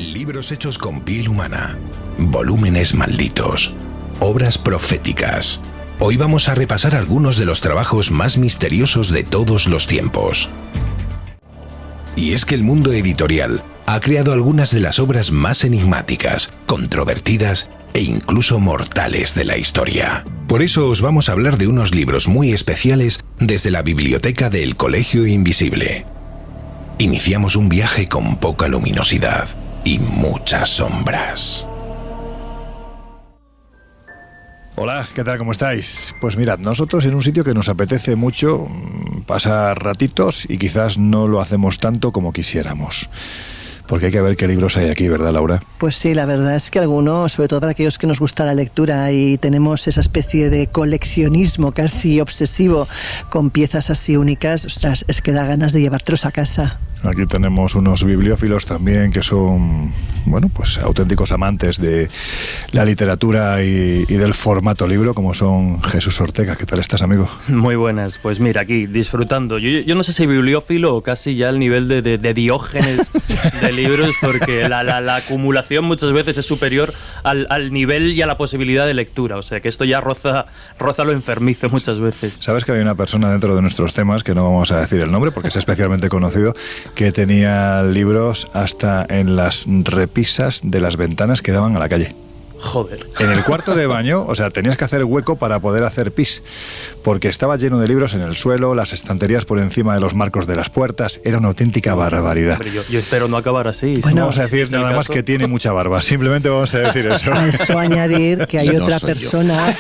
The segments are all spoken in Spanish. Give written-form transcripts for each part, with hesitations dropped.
Libros hechos con piel humana, volúmenes malditos, obras proféticas. Hoy vamos a repasar algunos de los trabajos más misteriosos de todos los tiempos. Y es que el mundo editorial ha creado algunas de las obras más enigmáticas, controvertidas e incluso mortales de la historia. Por eso os vamos a hablar de unos libros muy especiales desde la biblioteca del Colegio Invisible. Iniciamos un viaje con poca luminosidad y muchas sombras. Hola, ¿qué tal? ¿Cómo estáis? Pues mirad, nosotros en un sitio que nos apetece mucho pasar ratitos y quizás no lo hacemos tanto como quisiéramos. Porque hay que ver qué libros hay aquí, ¿verdad, Laura? Pues sí, la verdad es que algunos, sobre todo para aquellos que nos gusta la lectura y tenemos esa especie de coleccionismo casi obsesivo con piezas así únicas, ostras, es que da ganas de llevártelos a casa. Aquí tenemos unos bibliófilos también que son, bueno, pues auténticos amantes de la literatura y del formato libro, como son Jesús Ortega. ¿Qué tal estás, amigo? Muy buenas. Pues mira, aquí disfrutando. Yo no sé si bibliófilo o casi ya el nivel de Diógenes de libros, porque la acumulación muchas veces es superior al nivel y a la posibilidad de lectura. O sea, que esto ya roza lo enfermizo muchas veces. Sabes que hay una persona dentro de nuestros temas, que no vamos a decir el nombre porque es especialmente conocido, que tenía libros hasta en las repisas de las ventanas que daban a la calle. Joder. En el cuarto de baño, o sea, tenías que hacer hueco para poder hacer pis, porque estaba lleno de libros en el suelo, las estanterías por encima de los marcos de las puertas. Era una auténtica barbaridad. Hombre, yo espero no acabar así. Bueno, no vamos a decir nada más que tiene mucha barba, simplemente vamos a decir eso. A eso añadir que hay otra persona,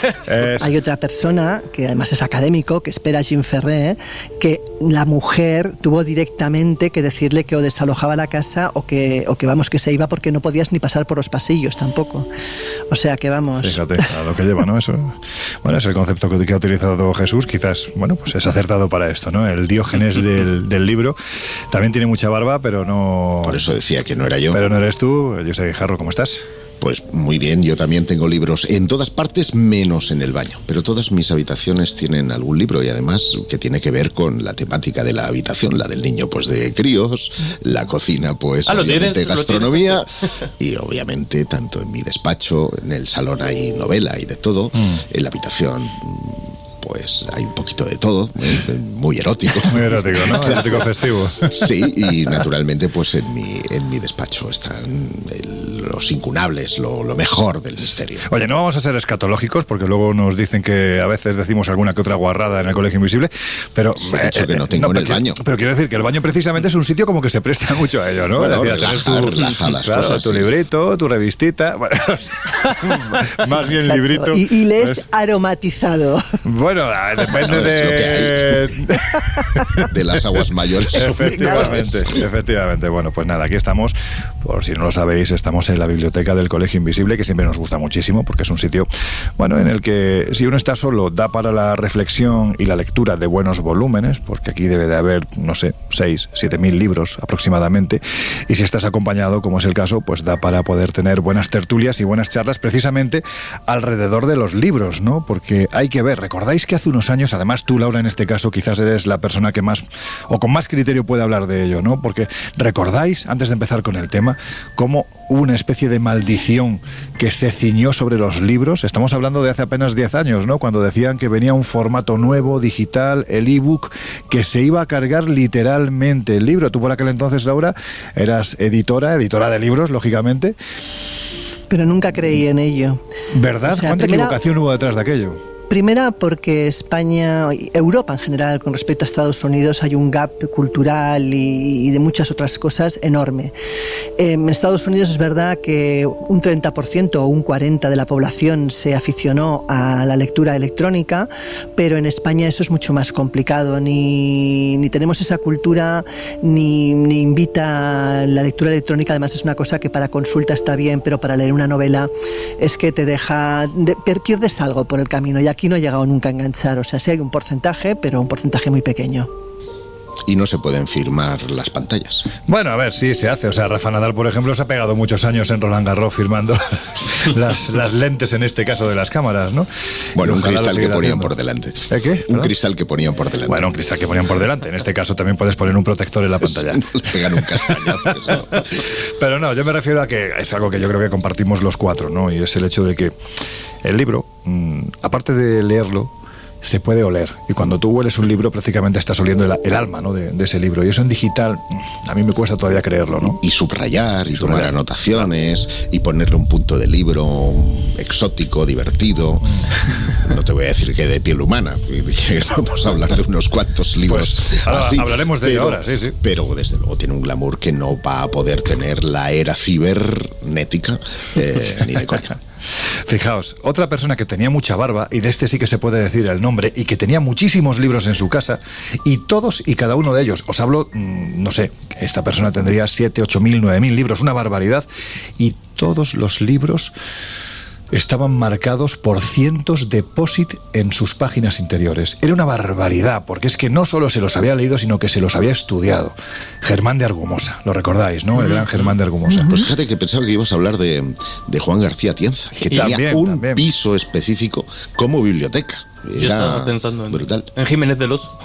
hay otra persona que además es académico, que espera Jim Ferrer, que la mujer tuvo directamente que decirle que o desalojaba la casa o que vamos, que se iba porque no podías ni pasar por los pasillos tampoco. O sea que vamos. Fíjate a lo que lleva, ¿no? Eso, bueno, es el concepto que ha utilizado Jesús, quizás, bueno, pues es acertado para esto, ¿no? El Diógenes del libro. También tiene mucha barba, pero no... Por eso decía que no era yo. Pero no eres tú. Yo soy Jarro, ¿cómo estás? Pues muy bien, yo también tengo libros en todas partes menos en el baño, pero todas mis habitaciones tienen algún libro y además que tiene que ver con la temática de la habitación, la del niño pues de críos, la cocina pues obviamente gastronomía y obviamente tanto en mi despacho, en el salón hay novela y de todo, en la habitación pues hay un poquito de todo, muy erótico. Muy erótico, ¿no? Claro. Erótico festivo. Sí, y naturalmente pues en mi despacho están los incunables, lo mejor del misterio. Oye, no vamos a ser escatológicos porque luego nos dicen que a veces decimos alguna que otra guarrada en el Colegio Invisible, pero... He dicho que no tengo en el baño. Pero quiero decir que el baño precisamente es un sitio como que se presta mucho a ello, ¿no? Bueno, es decir, relaja las cosas. Tu librito, tu revistita, bueno, más bien Exacto. librito. Y lees pues, aromatizado. bueno, depende de las aguas mayores. Efectivamente. Bueno, pues nada, aquí estamos, por si no lo sabéis, estamos en la biblioteca del Colegio Invisible, que siempre nos gusta muchísimo, porque es un sitio, bueno, en el que si uno está solo, da para la reflexión y la lectura de buenos volúmenes, porque aquí debe de haber, no sé, 6.000-7.000 libros aproximadamente, y si estás acompañado, como es el caso, pues da para poder tener buenas tertulias y buenas charlas precisamente alrededor de los libros, ¿no? Porque hay que ver, ¿recordáis que hace unos años, además tú, Laura, en este caso, quizás eres la persona que más, o con más criterio puede hablar de ello, ¿no? Porque recordáis, antes de empezar con el tema, cómo hubo una especie de maldición que se ciñó sobre los libros. Estamos hablando de hace apenas 10 años, ¿no? Cuando decían que venía un formato nuevo, digital, el ebook, que se iba a cargar literalmente el libro. Tú por aquel entonces, Laura, eras editora de libros, lógicamente. Pero nunca creí en ello. ¿Verdad? O sea, ¿Cuánta equivocación hubo detrás de aquello? Primera, porque España, Europa en general, con respecto a Estados Unidos, hay un gap cultural y de muchas otras cosas enorme. En Estados Unidos es verdad que un 30% o un 40% de la población se aficionó a la lectura electrónica, pero en España eso es mucho más complicado. Ni tenemos esa cultura, ni invita la lectura electrónica. Además es una cosa que para consulta está bien, pero para leer una novela es que te deja... pierdes algo por el camino, y aquí no he llegado nunca a enganchar. O sea, sí hay un porcentaje, pero un porcentaje muy pequeño. y no se pueden firmar las pantallas. Bueno, a ver, sí se hace. O sea, Rafa Nadal, por ejemplo, se ha pegado muchos años en Roland Garros firmando las lentes, en este caso, de las cámaras, ¿no? Bueno, un cristal que ponían por delante. ¿Qué? Un cristal que ponían por delante. Bueno, un cristal que ponían por delante. En este caso también puedes poner un protector en la pantalla. No le pegan un castañazo. Eso. Pero no, yo me refiero a que es algo que yo creo que compartimos los cuatro, ¿no? Y es el hecho de que el libro, aparte de leerlo, se puede oler. Y cuando tú hueles un libro, prácticamente estás oliendo el alma, ¿no? de ese libro. Y eso en digital, a mí me cuesta todavía creerlo, ¿no? Y subrayar, y tomar anotaciones, y ponerle un punto de libro exótico, divertido. No te voy a decir que de piel humana, vamos a hablar de unos cuantos libros. Pues así, hablaremos de ello ahora, sí. Pero desde luego tiene un glamour que no va a poder tener la era cibernética, ni de coña. Fijaos, otra persona que tenía mucha barba, y de este sí que se puede decir el nombre, y que tenía muchísimos libros en su casa, y todos y cada uno de ellos, os hablo, no sé, esta persona tendría 7, 8.000, 9.000 libros, una barbaridad, y todos los libros estaban marcados por cientos de POSIT en sus páginas interiores. Era una barbaridad, porque es que no solo se los había leído, sino que se los había estudiado. Germán de Argumosa, lo recordáis, ¿no? El gran Germán de Argumosa. Pues fíjate que pensaba que ibas a hablar de Juan García Tienza, que tenía un piso específico como biblioteca. Yo estaba pensando en Jiménez del Oso.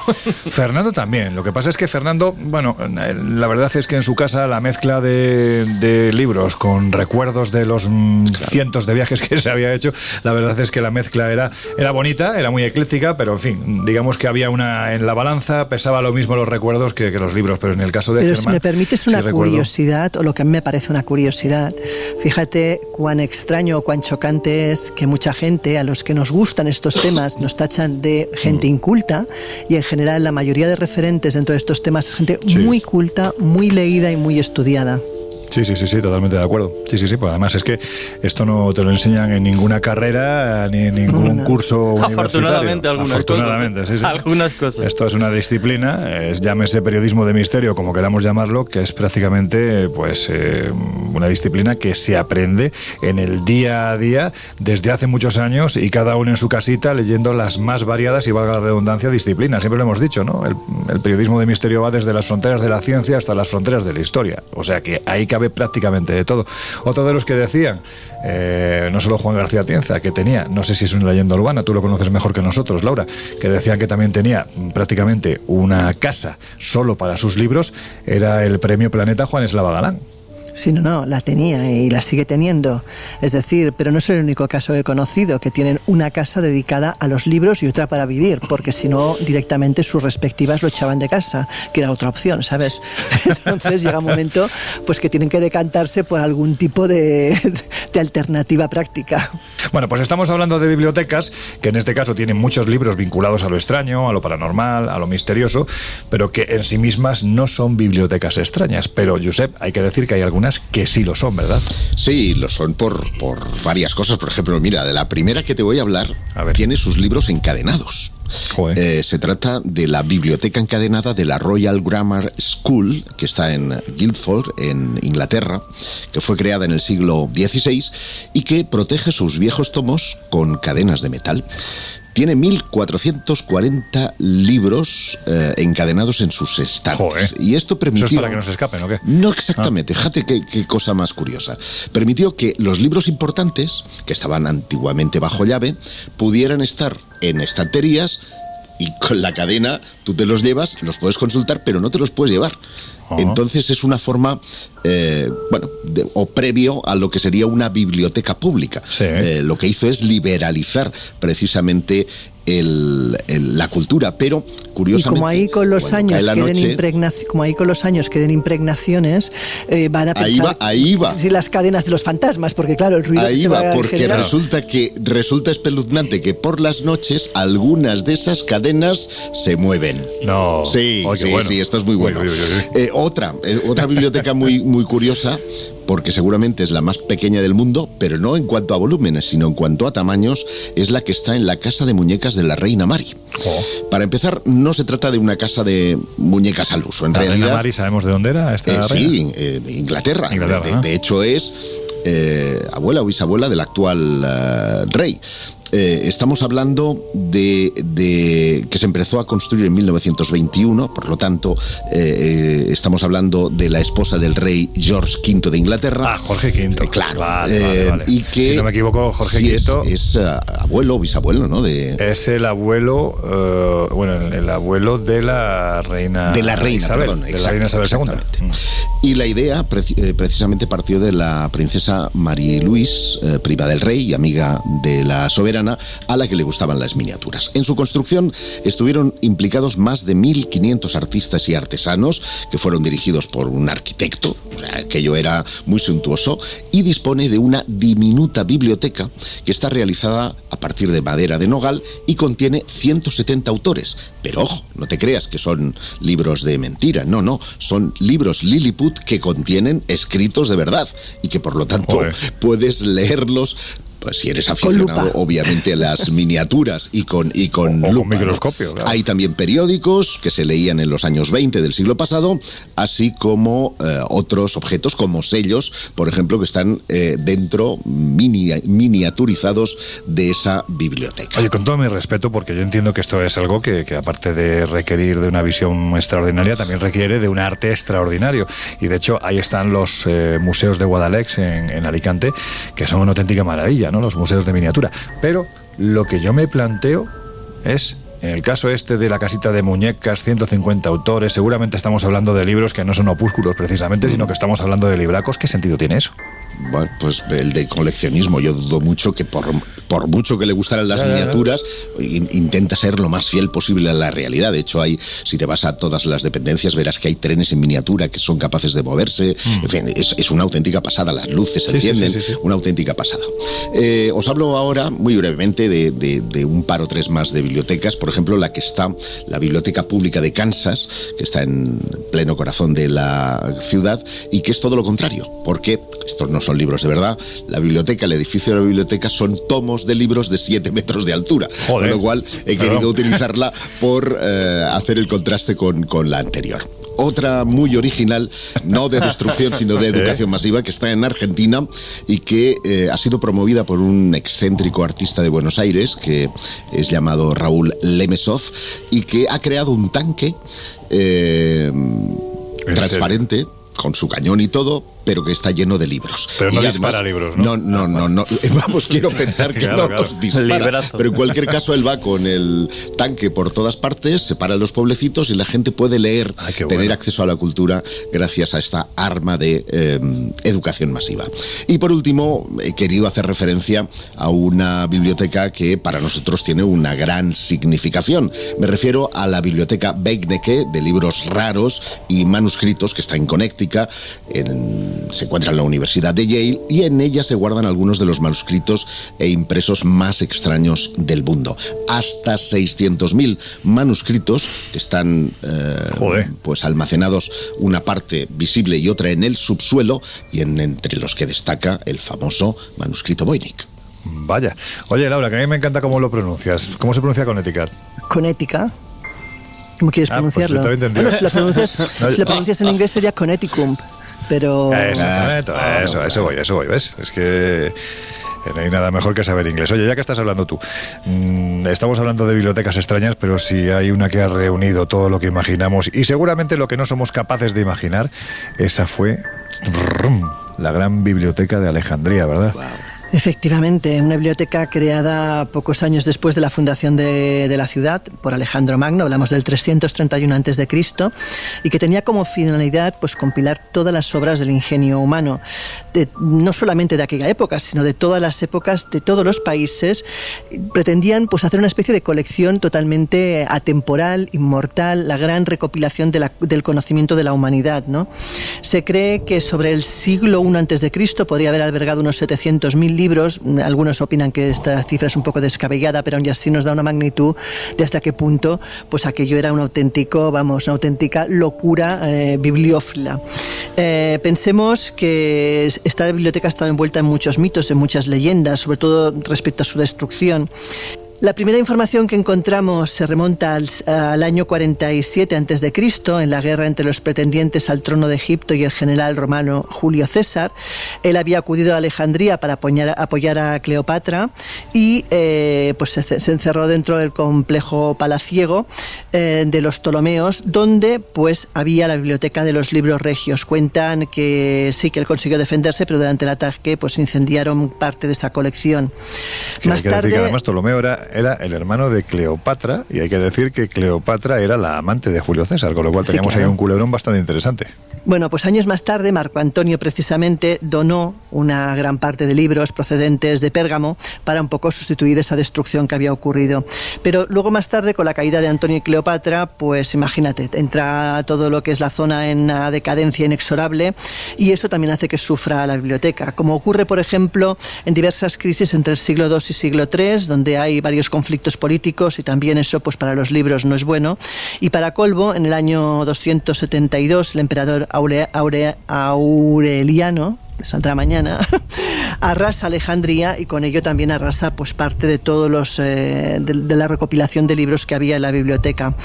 Fernando también. Lo que pasa es que Fernando, bueno, la verdad es que en su casa la mezcla de libros con recuerdos de los cientos de viajes que se había hecho, la verdad es que la mezcla era bonita, era muy ecléctica, pero en fin, digamos que había en la balanza pesaba lo mismo los recuerdos que los libros, pero en el caso de Germán, si me permites una curiosidad, o lo que a mí me parece una curiosidad, fíjate cuán extraño o cuán chocante es que mucha gente, a los que nos gustan estos temas, nos tachan de gente inculta, y en general la mayoría de referentes dentro de estos temas es gente muy culta, muy leída y muy estudiada. Sí, totalmente de acuerdo. Sí, pues además es que esto no te lo enseñan en ninguna carrera ni en ningún curso Afortunadamente, universitario. Algunas cosas. Esto es una disciplina, llámese periodismo de misterio, como queramos llamarlo, que es prácticamente pues una disciplina que se aprende en el día a día desde hace muchos años, y cada uno en su casita leyendo las más variadas, y valga la redundancia, disciplinas. Siempre lo hemos dicho, ¿no? El periodismo de misterio va desde las fronteras de la ciencia hasta las fronteras de la historia. O sea que hay que cabe prácticamente de todo. Otro de los que decían, no solo Juan García Tienza, que tenía, no sé si es una leyenda urbana, tú lo conoces mejor que nosotros, Laura, que decían que también tenía prácticamente una casa solo para sus libros, era el premio Planeta Juan Eslava Galán. Sí, no, la tenía y la sigue teniendo. Es decir, pero no es el único caso que he conocido, que tienen una casa dedicada a los libros y otra para vivir, porque si no, directamente sus respectivas lo echaban de casa, que era otra opción, ¿sabes? Entonces llega un momento pues que tienen que decantarse por algún tipo de alternativa práctica. Bueno, pues estamos hablando de bibliotecas, que en este caso tienen muchos libros vinculados a lo extraño, a lo paranormal, a lo misterioso, pero que en sí mismas no son bibliotecas extrañas. Pero, Josep, hay que decir que hay algunas que sí lo son, ¿verdad? Sí, lo son por varias cosas. Por ejemplo, mira, de la primera que te voy a hablar, tiene sus libros encadenados. Se trata de la biblioteca encadenada de la Royal Grammar School, que está en Guildford, en Inglaterra, que fue creada en el siglo XVI y que protege sus viejos tomos con cadenas de metal. Tiene 1.440 libros encadenados en sus estantes. Y esto permitió... ¿Eso es para que no se escapen o qué? No exactamente. Fíjate qué cosa más curiosa. Permitió que los libros importantes, que estaban antiguamente bajo llave, pudieran estar en estanterías, y con la cadena tú te los llevas, los puedes consultar, pero no te los puedes llevar. Entonces es una forma, o previo a lo que sería una biblioteca pública. Sí. Lo que hizo es liberalizar precisamente la cultura, pero curiosamente... Y como ahí con los años queden impregnaciones, van a pensar... Ahí va. Sí, las cadenas de los fantasmas, porque claro, el ruido ahí se va a porque generar. resulta espeluznante que por las noches algunas de esas cadenas se mueven. No. Sí, bueno. Sí, esto es muy bueno. Otra biblioteca muy, muy curiosa, porque seguramente es la más pequeña del mundo, pero no en cuanto a volúmenes, sino en cuanto a tamaños, es la que está en la Casa de Muñecas de la Reina Mary. Para empezar, no se trata de una casa de muñecas al uso. En realidad, Reina Mary, ¿sabemos de dónde era esta reina? Sí, Inglaterra. De hecho, es abuela o bisabuela del actual rey. estamos hablando de que se empezó a construir en 1921, por lo tanto, estamos hablando de la esposa del rey George V de Inglaterra. Ah, Jorge V. Claro. Vale. Y que, si no me equivoco, Jorge sí, V es abuelo o bisabuelo, ¿no? Es el abuelo, el abuelo de la reina Isabel, perdón, de la reina Isabel II. Y la idea precisamente partió de la princesa Marie-Louise, prima del rey y amiga de la soberana, a la que le gustaban las miniaturas. En su construcción estuvieron implicados más de 1.500 artistas y artesanos, que fueron dirigidos por un arquitecto, o sea, aquello era muy suntuoso, y dispone de una diminuta biblioteca que está realizada a partir de madera de nogal y contiene 170 autores. Pero ojo, no te creas que son libros de mentira, no, son libros Lilliput que contienen escritos de verdad y que por lo tanto puedes leerlos. Pues si eres aficionado, obviamente, a las miniaturas y con lupa, microscopio. ¿no? Claro. Hay también periódicos que se leían en los años 20 del siglo pasado, así como otros objetos como sellos, por ejemplo, que están dentro, miniaturizados de esa biblioteca. Oye, con todo mi respeto, porque yo entiendo que esto es algo que aparte de requerir de una visión extraordinaria, también requiere de un arte extraordinario. Y de hecho, ahí están los museos de Guadalex en Alicante, que son una auténtica maravilla, ¿no? Los museos de miniatura. Pero lo que yo me planteo es, en el caso este de la casita de muñecas, 150 autores, seguramente estamos hablando de libros que no son opúsculos precisamente, sino que estamos hablando de libracos. ¿Qué sentido tiene eso? Bueno, pues el de coleccionismo, yo dudo mucho que por mucho que le gustaran las miniaturas, intenta ser lo más fiel posible a la realidad. De hecho, si te vas a todas las dependencias, verás que hay trenes en miniatura que son capaces de moverse. En fin, es una auténtica pasada. Las luces se encienden, una auténtica pasada. Os hablo ahora, muy brevemente, de un par o tres más de bibliotecas. Por ejemplo, la Biblioteca Pública de Kansas, que está en pleno corazón de la ciudad, y que es todo lo contrario, porque estos no son libros de verdad. El edificio de la biblioteca son tomos de libros de 7 metros de altura. Con lo cual he querido utilizarla por hacer el contraste con la anterior. Otra muy original, no de destrucción, sino de educación masiva, que está en Argentina y que ha sido promovida por un excéntrico artista de Buenos Aires, que es llamado Raúl Lemesov, y que ha creado un tanque transparente, con su cañón y todo, pero que está lleno de libros. Pero no dispara libros, ¿no? No. Vamos, quiero pensar que claro. Los dispara. Librazo. Pero en cualquier caso, él va con el tanque por todas partes, separa los pueblecitos y la gente puede leer, tener acceso a la cultura gracias a esta arma de educación masiva. Y por último, he querido hacer referencia a una biblioteca que para nosotros tiene una gran significación. Me refiero a la Biblioteca Beinecke, de libros raros y manuscritos, que está en Connecticut. Se encuentra en la Universidad de Yale, y en ella se guardan algunos de los manuscritos e impresos más extraños del mundo. Hasta 600.000 manuscritos que están pues almacenados, una parte visible y otra en el subsuelo, y entre los que destaca el famoso manuscrito Voynich. Vaya. Oye, Laura, que a mí me encanta cómo lo pronuncias. ¿Cómo se pronuncia Connecticut? Connecticut. ¿Cómo quieres pronunciarlo? Pues te Bueno, si lo pronuncias en inglés sería Connecticut, pero... Eso voy, ¿ves? Es que no hay nada mejor que saber inglés. Oye, ya que estás hablando tú, estamos hablando de bibliotecas extrañas, pero si hay una que ha reunido todo lo que imaginamos y seguramente lo que no somos capaces de imaginar, esa fue la gran biblioteca de Alejandría, ¿verdad? Wow. Efectivamente, una biblioteca creada pocos años después de la fundación de la ciudad por Alejandro Magno, hablamos del 331 a.C., y que tenía como finalidad pues compilar todas las obras del ingenio humano, no solamente de aquella época, sino de todas las épocas, de todos los países. Pretendían pues hacer una especie de colección totalmente atemporal, inmortal, la gran recopilación del conocimiento de la humanidad, ¿no? Se cree que sobre el siglo I a.C. podría haber albergado unos 700.000 libros. Algunos opinan que esta cifra es un poco descabellada, pero aún así nos da una magnitud de hasta qué punto pues aquello era una auténtica locura bibliófila. Pensemos que esta biblioteca ha estado envuelta en muchos mitos, en muchas leyendas, sobre todo respecto a su destrucción. La primera información que encontramos se remonta al año 47 a.C., en la guerra entre los pretendientes al trono de Egipto y el general romano Julio César. Él había acudido a Alejandría para apoyar a Cleopatra y pues se encerró dentro del complejo palaciego de los Ptolomeos, donde pues había la biblioteca de los libros regios. Cuentan que sí, que él consiguió defenderse, pero durante el ataque pues incendiaron parte de esa colección. Más tarde, que además Ptolomeo era el hermano de Cleopatra, y hay que decir que Cleopatra era la amante de Julio César, con lo cual teníamos ahí un culebrón bastante interesante. Bueno, pues años más tarde, Marco Antonio precisamente donó una gran parte de libros procedentes de Pérgamo para un poco sustituir esa destrucción que había ocurrido. Pero luego más tarde, con la caída de Antonio y Cleopatra, pues imagínate, entra todo lo que es la zona en una decadencia inexorable, y eso también hace que sufra la biblioteca, como ocurre, por ejemplo, en diversas crisis entre el siglo II y siglo III, donde hay varios conflictos políticos, y también eso pues para los libros no es bueno. Y para colmo, en el año 272, el emperador Aureliano, saldrá mañana, arrasa Alejandría, y con ello también arrasa pues parte de todos los de la recopilación de libros que había en la biblioteca.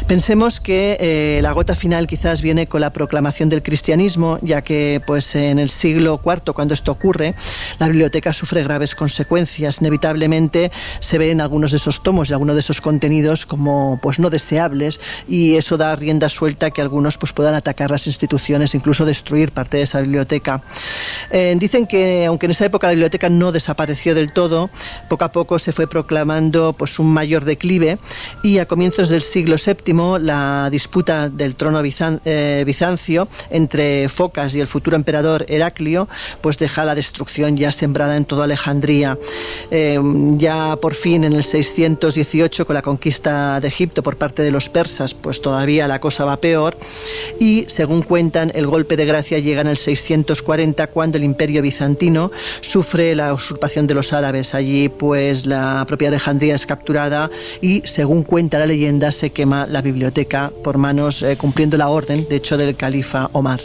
Pensemos que la gota final quizás viene con la proclamación del cristianismo, ya que pues en el siglo IV, cuando esto ocurre, la biblioteca sufre graves consecuencias. Inevitablemente se ven algunos de esos tomos y algunos de esos contenidos como pues no deseables, y eso da rienda suelta a que algunos pues puedan atacar las instituciones, incluso destruir parte de esa biblioteca. Dicen que aunque en esa época la biblioteca no desapareció del todo, poco a poco se fue proclamando pues un mayor declive, y a comienzos del siglo VII la disputa del trono bizancio entre Focas y el futuro emperador Heraclio pues deja la destrucción ya sembrada en toda Alejandría. Ya por fin en el 618, con la conquista de Egipto por parte de los persas, pues todavía la cosa va peor, y según cuentan el golpe de gracia llega en el 640, cuando el imperio bizantino sufre la usurpación de los árabes. Allí pues la propia Alejandría es capturada y, según cuenta la leyenda, se quema la biblioteca por manos, cumpliendo la orden de hecho del califa Omar.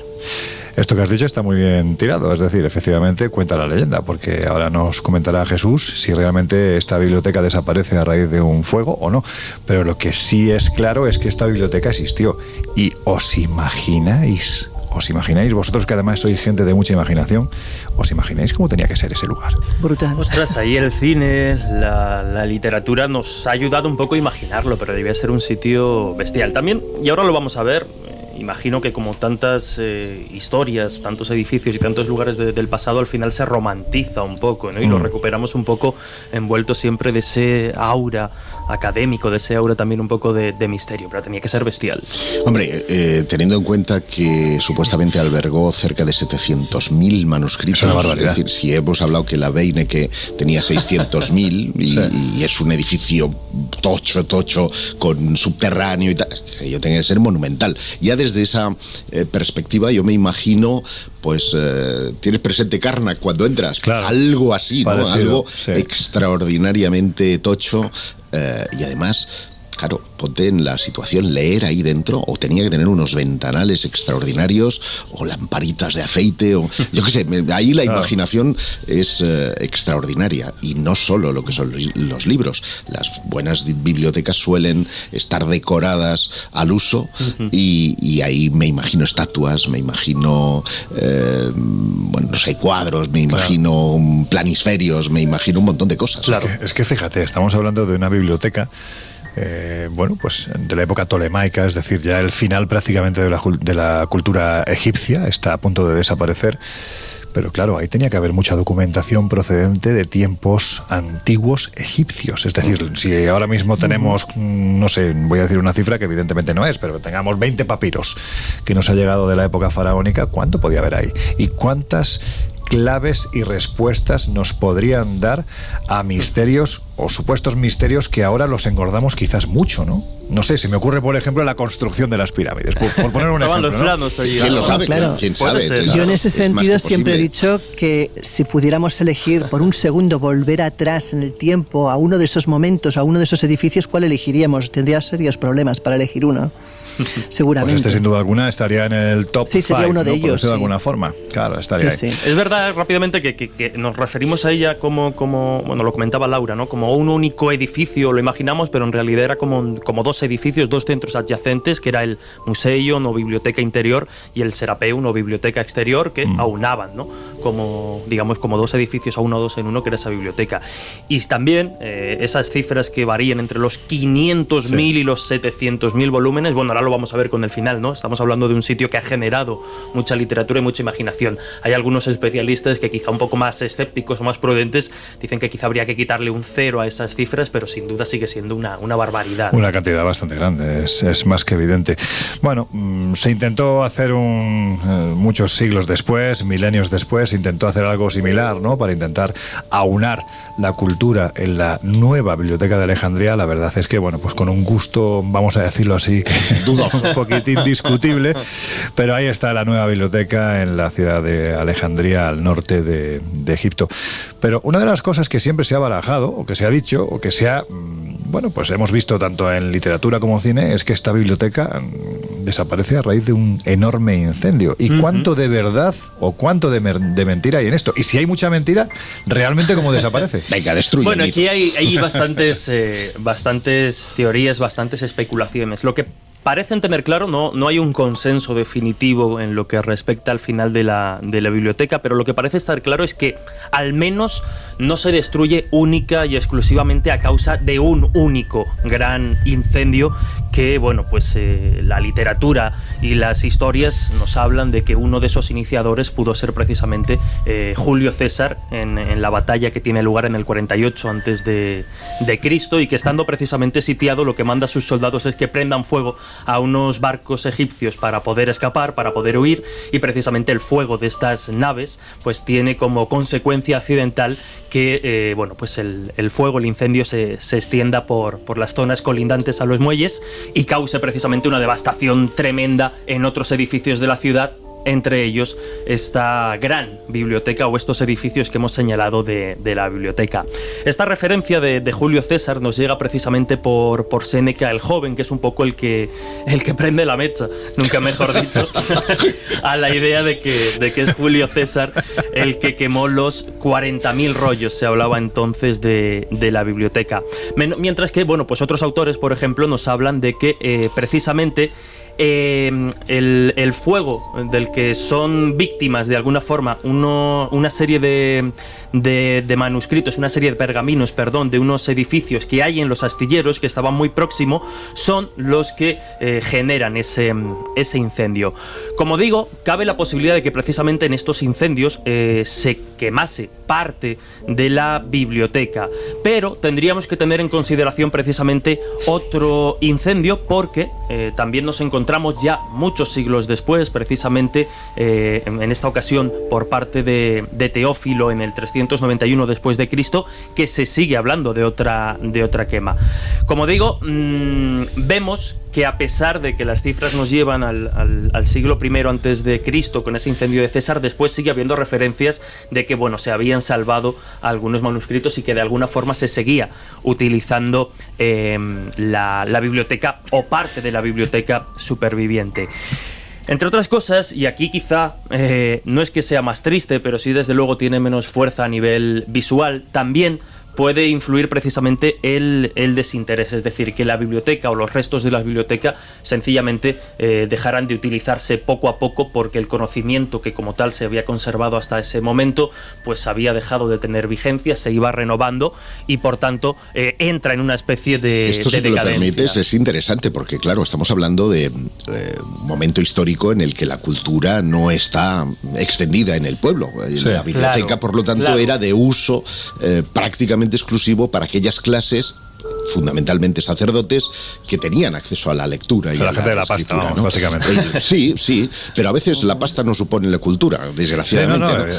Esto que has dicho está muy bien tirado, es decir, efectivamente cuenta la leyenda, porque ahora nos comentará Jesús si realmente esta biblioteca desaparece a raíz de un fuego o no. Pero lo que sí es claro es que esta biblioteca existió. Y ¿os imagináis vosotros, que además sois gente de mucha imaginación, os imagináis cómo tenía que ser ese lugar? Brutal. Ostras, ahí el cine, la literatura nos ha ayudado un poco a imaginarlo, pero debía ser un sitio bestial también. Y ahora lo vamos a ver. Imagino que como tantas historias, tantos edificios y tantos lugares del pasado, al final se romantiza un poco, ¿no? Y lo recuperamos un poco envuelto siempre de ese aura académico, de ese aura también un poco de misterio, pero tenía que ser bestial. Hombre, teniendo en cuenta que supuestamente albergó cerca de 700.000 manuscritos, es una barbaridad. Es decir, si hemos hablado que la Beinecke tenía 600.000 y es un edificio tocho, con subterráneo y tal, ello tenía que ser monumental. Ya desde esa perspectiva yo me imagino, pues tienes presente Karnak cuando entras, claro, algo así, ¿no? Algo extraordinariamente tocho, y además, claro, ponte en la situación, leer ahí dentro, o tenía que tener unos ventanales extraordinarios, o lamparitas de aceite, o yo qué sé, ahí la imaginación es extraordinaria. Y no solo lo que son los libros, las buenas bibliotecas suelen estar decoradas al uso, y ahí me imagino estatuas, me imagino, bueno, no sé, cuadros, me imagino planisferios, me imagino un montón de cosas. Claro. Es que fíjate, estamos hablando de una biblioteca bueno, pues de la época tolemaica, es decir, ya el final prácticamente de la cultura egipcia, está a punto de desaparecer. Pero claro, ahí tenía que haber mucha documentación procedente de tiempos antiguos egipcios. Es decir, si ahora mismo tenemos, no sé, voy a decir una cifra que evidentemente no es, pero tengamos 20 papiros que nos ha llegado de la época faraónica, ¿cuánto podía haber ahí? ¿Y cuántas claves y respuestas nos podrían dar a misterios o supuestos misterios que ahora los engordamos quizás mucho, ¿no? No sé, se me ocurre, por ejemplo, la construcción de las pirámides, por poner un ejemplo, los planos, ¿no? ¿Quién lo sabe? Claro. ¿Quién sabe? Claro. Yo en ese sentido siempre he dicho que si pudiéramos elegir por un segundo volver atrás en el tiempo a uno de esos momentos, a uno de esos edificios, ¿cuál elegiríamos? Tendría serios problemas para elegir uno, seguramente. Pues este sin duda alguna estaría en el top 5, sí, sería uno de ellos, por decirlo de alguna forma. Claro, estaría ahí. Es verdad, rápidamente, que nos referimos a ella como bueno, lo comentaba Laura, ¿no? Como como un único edificio, lo imaginamos, pero en realidad era como dos edificios, dos centros adyacentes, que era el Museion o Biblioteca Interior y el Serapeum o Biblioteca Exterior, que aunaban, ¿no? Como dos edificios a uno o dos en uno, que era esa biblioteca. Y también esas cifras que varían entre los 500.000 y los 700.000 volúmenes, bueno, ahora lo vamos a ver con el final, ¿no? Estamos hablando de un sitio que ha generado mucha literatura y mucha imaginación. Hay algunos especialistas que quizá un poco más escépticos o más prudentes dicen que quizá habría que quitarle un 0 a esas cifras, pero sin duda sigue siendo una barbaridad. Una cantidad bastante grande, es más que evidente. Bueno, se intentó hacer muchos siglos después, milenios después, se intentó hacer algo similar, ¿no? Para intentar aunar la cultura en la nueva Biblioteca de Alejandría. La verdad es que, bueno, pues con un gusto, vamos a decirlo así, que un poquitín discutible, pero ahí está la nueva biblioteca en la ciudad de Alejandría, al norte de Egipto. Pero una de las cosas que siempre se ha barajado, o que se ha dicho, o que se ha, bueno, pues hemos visto tanto en literatura como en cine, es que esta biblioteca desaparece a raíz de un enorme incendio. ¿Y cuánto de verdad o cuánto de mentira hay en esto? Y si hay mucha mentira, ¿realmente cómo desaparece? Venga, destruye. Bueno, aquí hay bastantes teorías, bastantes especulaciones. Lo que parecen tener claro, no hay un consenso definitivo en lo que respecta al final de la biblioteca, pero lo que parece estar claro es que al menos no se destruye única y exclusivamente a causa de un único gran incendio que, bueno, pues la literatura y las historias nos hablan de que uno de esos iniciadores pudo ser precisamente Julio César en la batalla que tiene lugar en el 48 antes de Cristo, y que estando precisamente sitiado lo que manda a sus soldados es que prendan fuego a unos barcos egipcios para poder escapar, para poder huir, y precisamente el fuego de estas naves pues tiene como consecuencia accidental que bueno, pues el fuego, el incendio se extienda por las zonas colindantes a los muelles y cause precisamente una devastación tremenda en otros edificios de la ciudad, entre ellos esta gran biblioteca o estos edificios que hemos señalado de la biblioteca. Esta referencia de Julio César nos llega precisamente por Séneca el Joven, que es un poco el que prende la mecha, nunca mejor dicho, a la idea de que es Julio César el que quemó los 40.000 rollos, se hablaba entonces de la biblioteca. Mientras que, bueno, pues otros autores, por ejemplo, nos hablan de que precisamente el fuego del que son víctimas de alguna forma una serie de manuscritos, una serie de pergaminos, de unos edificios que hay en los astilleros que estaban muy próximos, son los que generan ese incendio. Como digo, cabe la posibilidad de que precisamente en estos incendios se quemase parte de la biblioteca, pero tendríamos que tener en consideración precisamente otro incendio, porque también nos encontramos ya muchos siglos después, precisamente en esta ocasión por parte de Teófilo en el 391 después de Cristo, que se sigue hablando de otra quema. Como digo, vemos que a pesar de que las cifras nos llevan al siglo I antes de Cristo con ese incendio de César, después sigue habiendo referencias de que, bueno, se habían salvado algunos manuscritos y que de alguna forma se seguía utilizando la biblioteca o parte de la biblioteca superviviente. Entre otras cosas, y aquí quizá no es que sea más triste, pero sí desde luego tiene menos fuerza a nivel visual, también puede influir precisamente el desinterés, es decir, que la biblioteca o los restos de la biblioteca sencillamente dejarán de utilizarse poco a poco, porque el conocimiento que como tal se había conservado hasta ese momento pues había dejado de tener vigencia, se iba renovando y por tanto entra en una especie de Esto, si me lo permites, es interesante porque claro, estamos hablando de un momento histórico en el que la cultura no está extendida en el pueblo. Sí, la biblioteca, claro, por lo tanto, era de uso prácticamente exclusivo para aquellas clases, fundamentalmente sacerdotes, que tenían acceso a la lectura y a la gente de la pasta, ¿no? Básicamente. Sí, pero a veces la pasta no supone la cultura, desgraciadamente.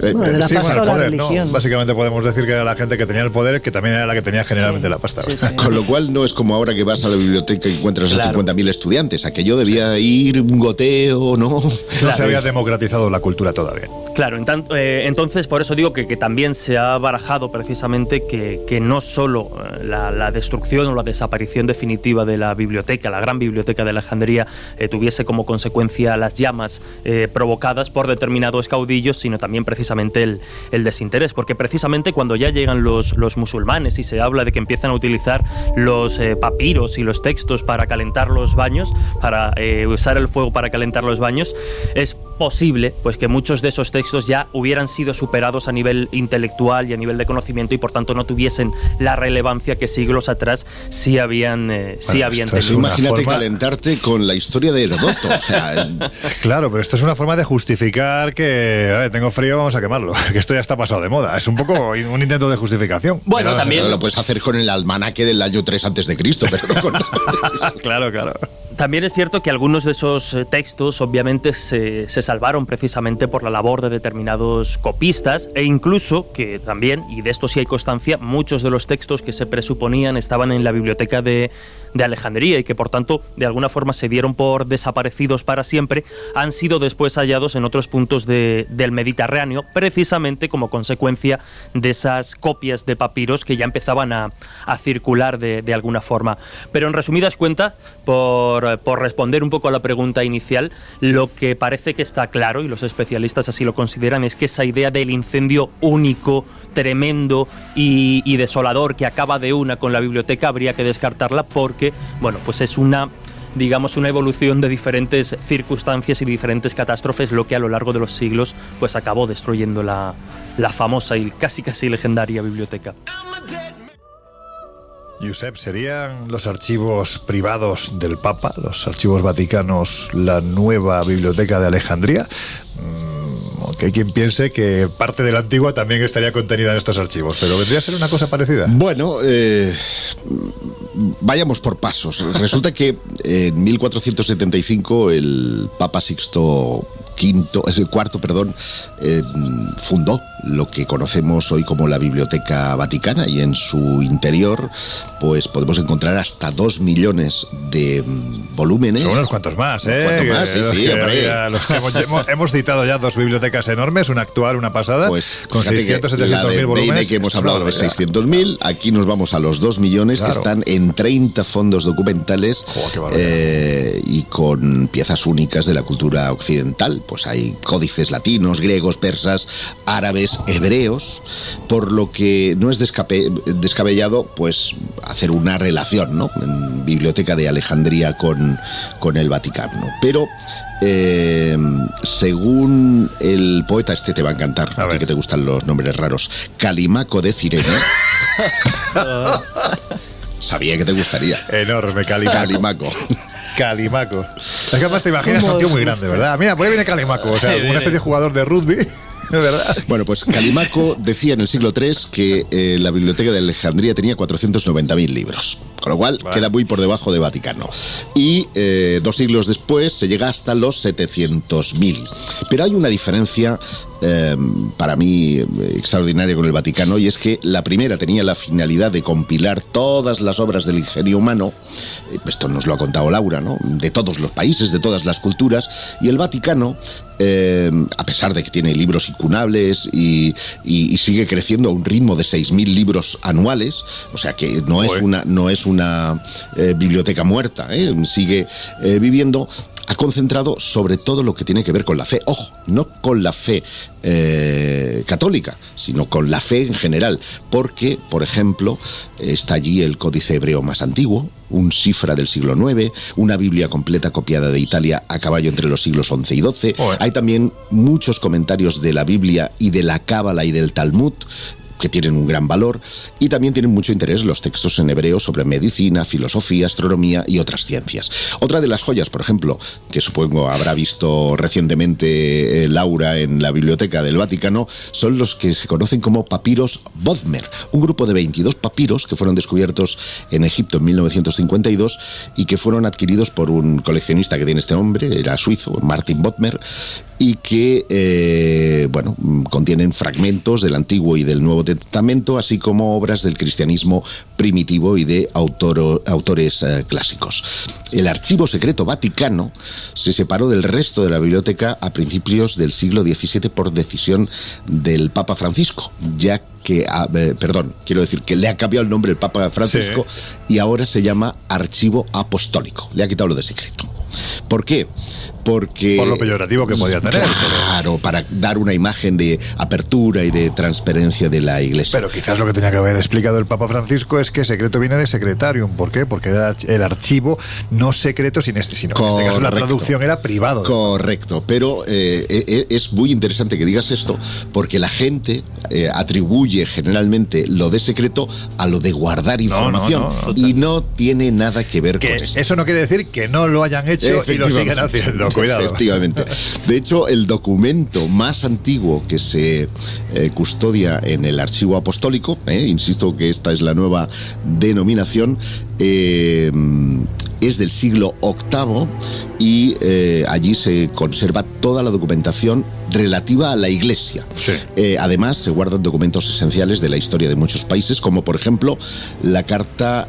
De la pasta o la religión. ¿No? Básicamente podemos decir que era la gente que tenía el poder, que también era la que tenía generalmente la pasta. Sí. Con lo cual no es como ahora que vas a la biblioteka y encuentras a 50.000 estudiantes. Aquello debía ir un goteo, ¿no? No se había democratizado la cultura todavía. Claro, entonces por eso digo que también se ha barajado precisamente que no solo la destrucción o la desaparición definitiva de la biblioteca, la gran biblioteca de Alejandría, tuviese como consecuencia las llamas provocadas por determinados caudillos, sino también precisamente precisamente el desinterés, porque precisamente cuando ya llegan los musulmanes y se habla de que empiezan a utilizar los papiros y los textos para calentar los baños, para usar el fuego para calentar los baños, es posible pues que muchos de esos textos ya hubieran sido superados a nivel intelectual y a nivel de conocimiento y por tanto no tuviesen la relevancia que siglos atrás sí habían tenido. Imagínate calentarte con la historia de Heródoto. O sea, claro, pero esto es una forma de justificar que tengo frío, vamos a quemarlo, que esto ya está pasado de moda. Es un poco un intento de justificación. Bueno, pero también lo puedes hacer con el almanaque del año 3 a.C., pero no con... Claro. También es cierto que algunos de esos textos obviamente se salvaron precisamente por la labor de determinados copistas e incluso que también, y de esto sí hay constancia, muchos de los textos que se presuponían estaban en la biblioteca de Alejandría y que por tanto de alguna forma se dieron por desaparecidos para siempre, han sido después hallados en otros puntos del Mediterráneo, precisamente como consecuencia de esas copias de papiros que ya empezaban a circular de alguna forma. Pero en resumidas cuentas, por responder un poco a la pregunta inicial, lo que parece que está claro, y los especialistas así lo consideran, es que esa idea del incendio único, tremendo y desolador que acaba de una con la biblioteca habría que descartarla porque, bueno, pues es una evolución de diferentes circunstancias y diferentes catástrofes lo que a lo largo de los siglos pues acabó destruyendo la famosa y casi legendaria biblioteca. Josep, ¿serían los archivos privados del Papa, los archivos vaticanos, la nueva biblioteca de Alejandría? Aunque hay quien piense que parte de la antigua también estaría contenida en estos archivos, pero ¿vendría a ser una cosa parecida? Bueno, vayamos por pasos. Resulta que en 1475 el Papa Sixto IV, fundó lo que conocemos hoy como la Biblioteca Vaticana y en su interior pues podemos encontrar hasta 2 millones de volúmenes. Son unos cuantos más, hemos citado ya 2 bibliotecas enormes, una actual, una pasada, pues, con 600-700.000 volúmenes. Que hemos hablado de 600.000, aquí nos vamos a los 2 millones, claro, que están en 30 fondos documentales y con piezas únicas de la cultura occidental. Pues hay códices latinos, griegos, persas, árabes, hebreos, por lo que no es descabellado pues hacer una relación, ¿no?, en Biblioteca de Alejandría con el Vaticano. Pero según el poeta, te va a encantar, a ti que te gustan los nombres raros, Calímaco de Cirene. Sabía que te gustaría. Enorme, Calímaco. Calimaco. Es que además te imaginas un tío muy grande, ¿verdad? Mira, por ahí viene Calimaco, o sea, una especie de jugador de rugby. ¿Verdad? Bueno, pues Calímaco decía en el siglo III que la Biblioteca de Alejandría tenía 490.000 libros, con lo cual queda muy por debajo de Vaticano. Y 2 siglos después se llega hasta los 700.000. Pero hay una diferencia para mí extraordinaria con el Vaticano, y es que la primera tenía la finalidad de compilar todas las obras del ingenio humano, esto nos lo ha contado Laura, ¿no?, de todos los países, de todas las culturas, y el Vaticano, a pesar de que tiene libros incunables y sigue creciendo a un ritmo de 6.000 libros anuales, o sea que no es una biblioteca muerta, sigue viviendo, ha concentrado sobre todo lo que tiene que ver con la fe. Ojo, no con la fe católica, sino con la fe en general, porque, por ejemplo, está allí el códice hebreo más antiguo, un cifra del siglo IX, una Biblia completa copiada de Italia a caballo entre los siglos XI y XII. Hay también muchos comentarios de la Biblia y de la Cábala y del Talmud, que tienen un gran valor, y también tienen mucho interés los textos en hebreo sobre medicina, filosofía, astronomía y otras ciencias. Otra de las joyas, por ejemplo, que supongo habrá visto recientemente Laura en la Biblioteca del Vaticano, son los que se conocen como papiros Bodmer, un grupo de 22 papiros que fueron descubiertos en Egipto en 1952 y que fueron adquiridos por un coleccionista que tiene este nombre, era suizo, Martin Bodmer, y que contienen fragmentos del Antiguo y del Nuevo Testamento, así como obras del cristianismo primitivo y de autores clásicos. El Archivo Secreto Vaticano se separó del resto de la biblioteca a principios del siglo XVII por decisión del Papa Francisco, ya que, quiero decir que le ha cambiado el nombre el Papa Francisco, y ahora se llama Archivo Apostólico, le ha quitado lo de secreto. ¿Por qué? porque... Por lo peyorativo que podía tener. Claro, para dar una imagen de apertura y de transparencia de la Iglesia. Pero quizás lo que tenía que haber explicado el Papa Francisco es que secreto viene de secretarium. ¿Por qué? Porque era el archivo no secreto, sino en este caso la traducción era privado. Correcto, pero es muy interesante que digas esto, porque la gente atribuye generalmente lo de secreto a lo de guardar información, y no tiene nada que ver con esto. Eso no quiere decir que no lo hayan hecho y lo siguen haciendo, cuidado. Efectivamente. De hecho, el documento más antiguo que se custodia en el archivo apostólico, insisto que esta es la nueva denominación, es del siglo VIII y allí se conserva toda la documentación relativa a la Iglesia. Sí. Además, se guardan documentos esenciales de la historia de muchos países, como por ejemplo la carta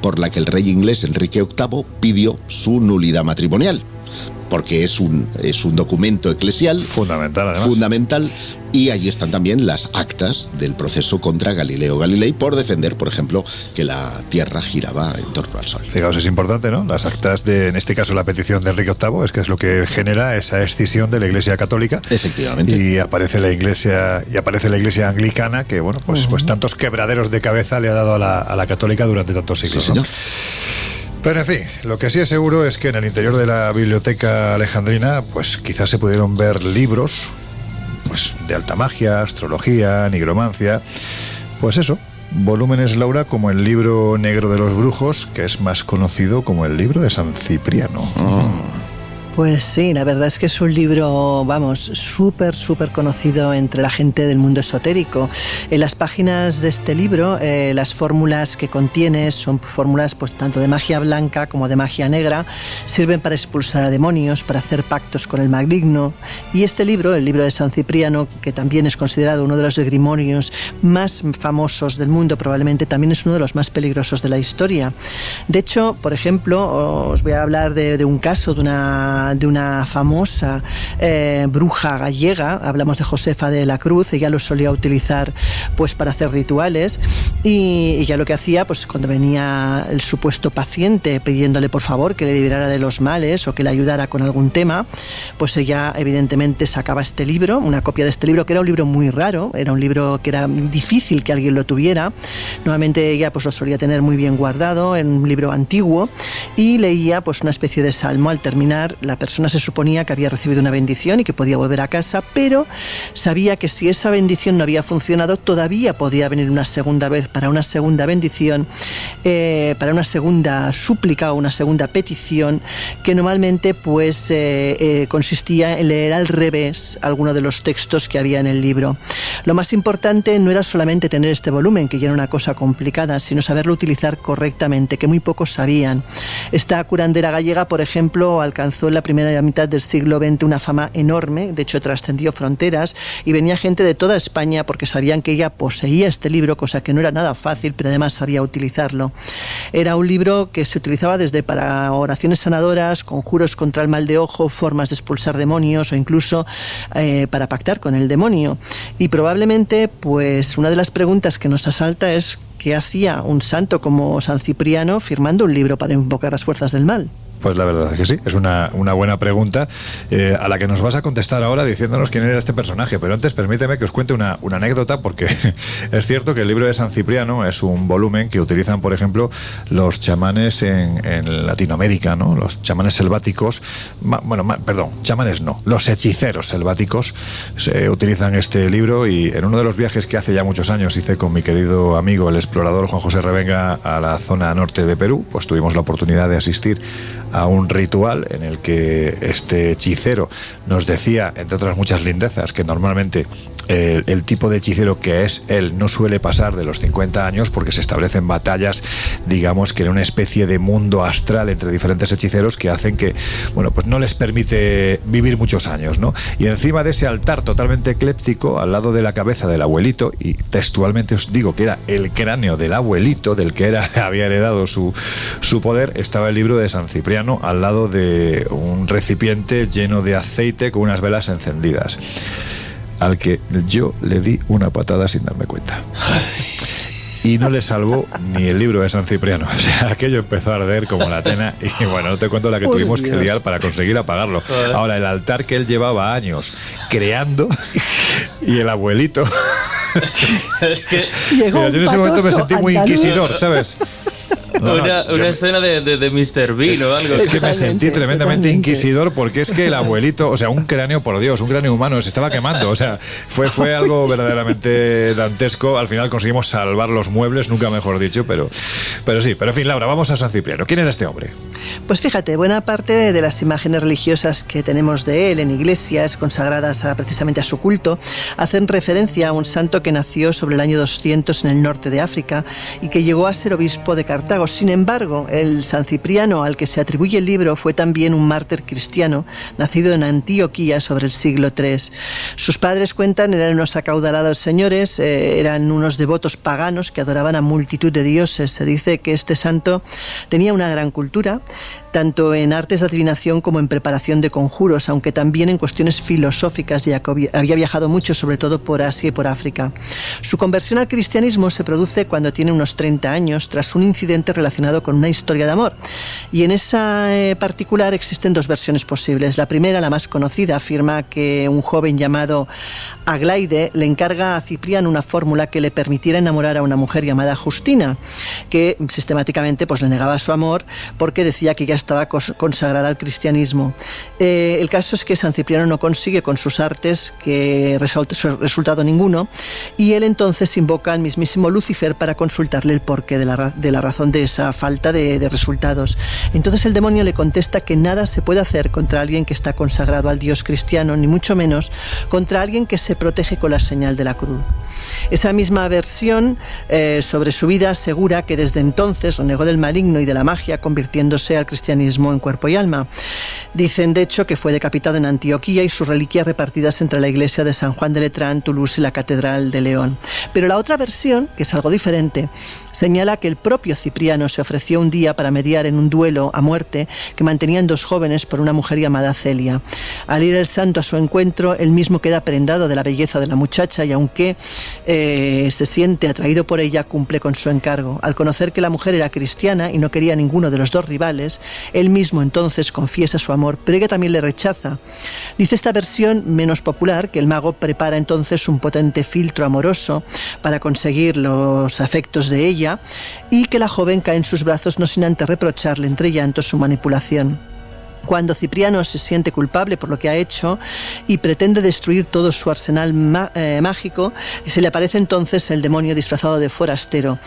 por la que el rey inglés Enrique VIII pidió su nulidad matrimonial, porque es un documento eclesial fundamental, además. Fundamental, y allí están también las actas del proceso contra Galileo Galilei por defender, por ejemplo, que la Tierra giraba en torno al Sol. Fijaos, es importante, ¿no? Las actas en este caso, la petición de Enrique VIII, es que es lo que genera esa escisión de la Iglesia católica. Efectivamente. Y aparece la Iglesia anglicana, que, bueno, pues tantos quebraderos de cabeza le ha dado a la católica durante tantos siglos, Sí, ¿no? Pero en fin, lo que sí es seguro es que en el interior de la biblioteca alejandrina, pues quizás se pudieron ver libros, pues de alta magia, astrología, nigromancia, pues eso, volúmenes, Laura, como el libro negro de los brujos, que es más conocido como el libro de San Cipriano. Pues sí, la verdad es que es un libro, vamos, súper conocido entre la gente del mundo esotérico. En las páginas de este libro, las fórmulas que contiene son fórmulas pues tanto de magia blanca como de magia negra, sirven para expulsar a demonios, para hacer pactos con el maligno. Y este libro, el libro de San Cipriano, que también es considerado uno de los grimorios más famosos del mundo, probablemente también es uno de los más peligrosos de la historia. De hecho, por ejemplo, os voy a hablar de un caso de una famosa bruja gallega. Hablamos de Josefa de la Cruz. Ella lo solía utilizar pues para hacer rituales, y ella lo que hacía, pues cuando venía el supuesto paciente pidiéndole por favor que le liberara de los males o que le ayudara con algún tema, pues ella evidentemente sacaba este libro, una copia de este libro, que era un libro muy raro, era un libro que era difícil que alguien lo tuviera. Nuevamente ella pues lo solía tener muy bien guardado en un libro antiguo, y leía pues una especie de salmo. Al terminar, la persona se suponía que había recibido una bendición y que podía volver a casa, pero sabía que si esa bendición no había funcionado, todavía podía venir una segunda vez para una segunda bendición, para una segunda súplica o una segunda petición, que normalmente pues consistía en leer al revés alguno de los textos que había en el libro. Lo más importante no era solamente tener este volumen, que ya era una cosa complicada, sino saberlo utilizar correctamente, que muy pocos sabían. Esta curandera gallega, por ejemplo, alcanzó en la primera mitad del siglo XX una fama enorme, de hecho trascendió fronteras, y venía gente de toda España porque sabían que ella poseía este libro, cosa que no era nada fácil, pero además sabía utilizarlo. Era un libro que se utilizaba desde para oraciones sanadoras, conjuros contra el mal de ojo, formas de expulsar demonios o incluso para pactar con el demonio. Y probablemente pues una de las preguntas que nos asalta es: ¿qué hacía un santo como San Cipriano firmando un libro para invocar las fuerzas del mal? Pues la verdad es que sí, es una buena pregunta a la que nos vas a contestar ahora diciéndonos quién era este personaje. Pero antes permíteme que os cuente una anécdota, porque es cierto que el libro de San Cipriano es un volumen que utilizan, por ejemplo, los chamanes en Latinoamérica, ¿no? Los chamanes selváticos, chamanes no, los hechiceros selváticos utilizan este libro. Y en uno de los viajes que hace ya muchos años hice con mi querido amigo, el explorador Juan José Revenga, a la zona norte de Perú, pues tuvimos la oportunidad de asistir a un ritual en el que este hechicero nos decía, entre otras muchas lindezas, que normalmente el tipo de hechicero que es él no suele pasar de los 50 años porque se establecen batallas, digamos que en una especie de mundo astral entre diferentes hechiceros que hacen que, bueno, pues no les permite vivir muchos años, ¿no? Y encima de ese altar totalmente ecléptico, al lado de la cabeza del abuelito, y textualmente os digo que era el cráneo del abuelito, del que había heredado su poder, estaba el libro de San Cipriano al lado de un recipiente lleno de aceite con unas velas encendidas, al que yo le di una patada sin darme cuenta. y no le salvó ni el libro de San Cipriano. O sea, aquello empezó a arder como la tena y bueno, no te cuento la que tuvimos que liar para conseguir apagarlo. Ahora, el altar que él llevaba años creando y el abuelito... Es que Llegó Mira, yo en ese momento me sentí muy andaluz. inquisidor, ¿sabes? una escena de Mr. Bean o algo. Es que me sentí Totalmente, tremendamente totalmente. inquisidor porque es que el abuelito, o sea, un cráneo, por Dios, un cráneo humano, se estaba quemando. O sea, fue algo verdaderamente dantesco. Al final conseguimos salvar los muebles, nunca mejor dicho, pero sí. Pero en fin, Laura, vamos a San Cipriano. ¿Quién era este hombre? Pues fíjate, buena parte de las imágenes religiosas que tenemos de él en iglesias consagradas precisamente a su culto hacen referencia a un santo que nació sobre el año 200 en el norte de África y que llegó a ser obispo de Cartago. Sin embargo, el San Cipriano al que se atribuye el libro fue también un mártir cristiano nacido en Antioquía sobre el siglo III. Sus padres, cuentan, eran unos acaudalados señores, eran unos devotos paganos que adoraban a multitud de dioses. Se dice que este santo tenía una gran cultura, tanto en artes de adivinación como en preparación de conjuros, aunque también en cuestiones filosóficas, ya que había viajado mucho, sobre todo por Asia y por África. Su conversión al cristianismo se produce cuando tiene unos 30 años, tras un incidente relacionado con una historia de amor. Y en esa particular existen dos versiones posibles. La primera, la más conocida, afirma que un joven llamado Aglaide le encarga a Cipriano una fórmula que le permitiera enamorar a una mujer llamada Justina, que sistemáticamente pues le negaba su amor porque decía que ya estaba consagrada al cristianismo. El caso es que San Cipriano no consigue con sus artes que resultado ninguno, y él entonces invoca al mismísimo Lucifer para consultarle el porqué de la razón de esa falta de resultados. Entonces el demonio le contesta que nada se puede hacer contra alguien que está consagrado al Dios cristiano, ni mucho menos contra alguien que se protege con la señal de la cruz. Esa misma versión sobre su vida asegura que desde entonces renegó del maligno y de la magia, convirtiéndose al cristianismo en cuerpo y alma. Dicen, de hecho, que fue decapitado en Antioquía y sus reliquias repartidas entre la iglesia de San Juan de Letrán, Toulouse y la catedral de León. Pero la otra versión, que es algo diferente, señala que el propio Cipriano se ofreció un día para mediar en un duelo a muerte que mantenían dos jóvenes por una mujer llamada Celia. Al ir el santo a su encuentro, él mismo queda prendado de la belleza de la muchacha y aunque se siente atraído por ella, cumple con su encargo. Al conocer que la mujer era cristiana y no quería a ninguno de los dos rivales, él mismo entonces confiesa su amor, pero ella también le rechaza. Dice esta versión menos popular que el mago prepara entonces un potente filtro amoroso para conseguir los afectos de ella y que la joven cae en sus brazos no sin antes reprocharle entre llantos su manipulación. Cuando Cipriano se siente culpable por lo que ha hecho y pretende destruir todo su arsenal mágico, se le aparece entonces el demonio disfrazado de forastero.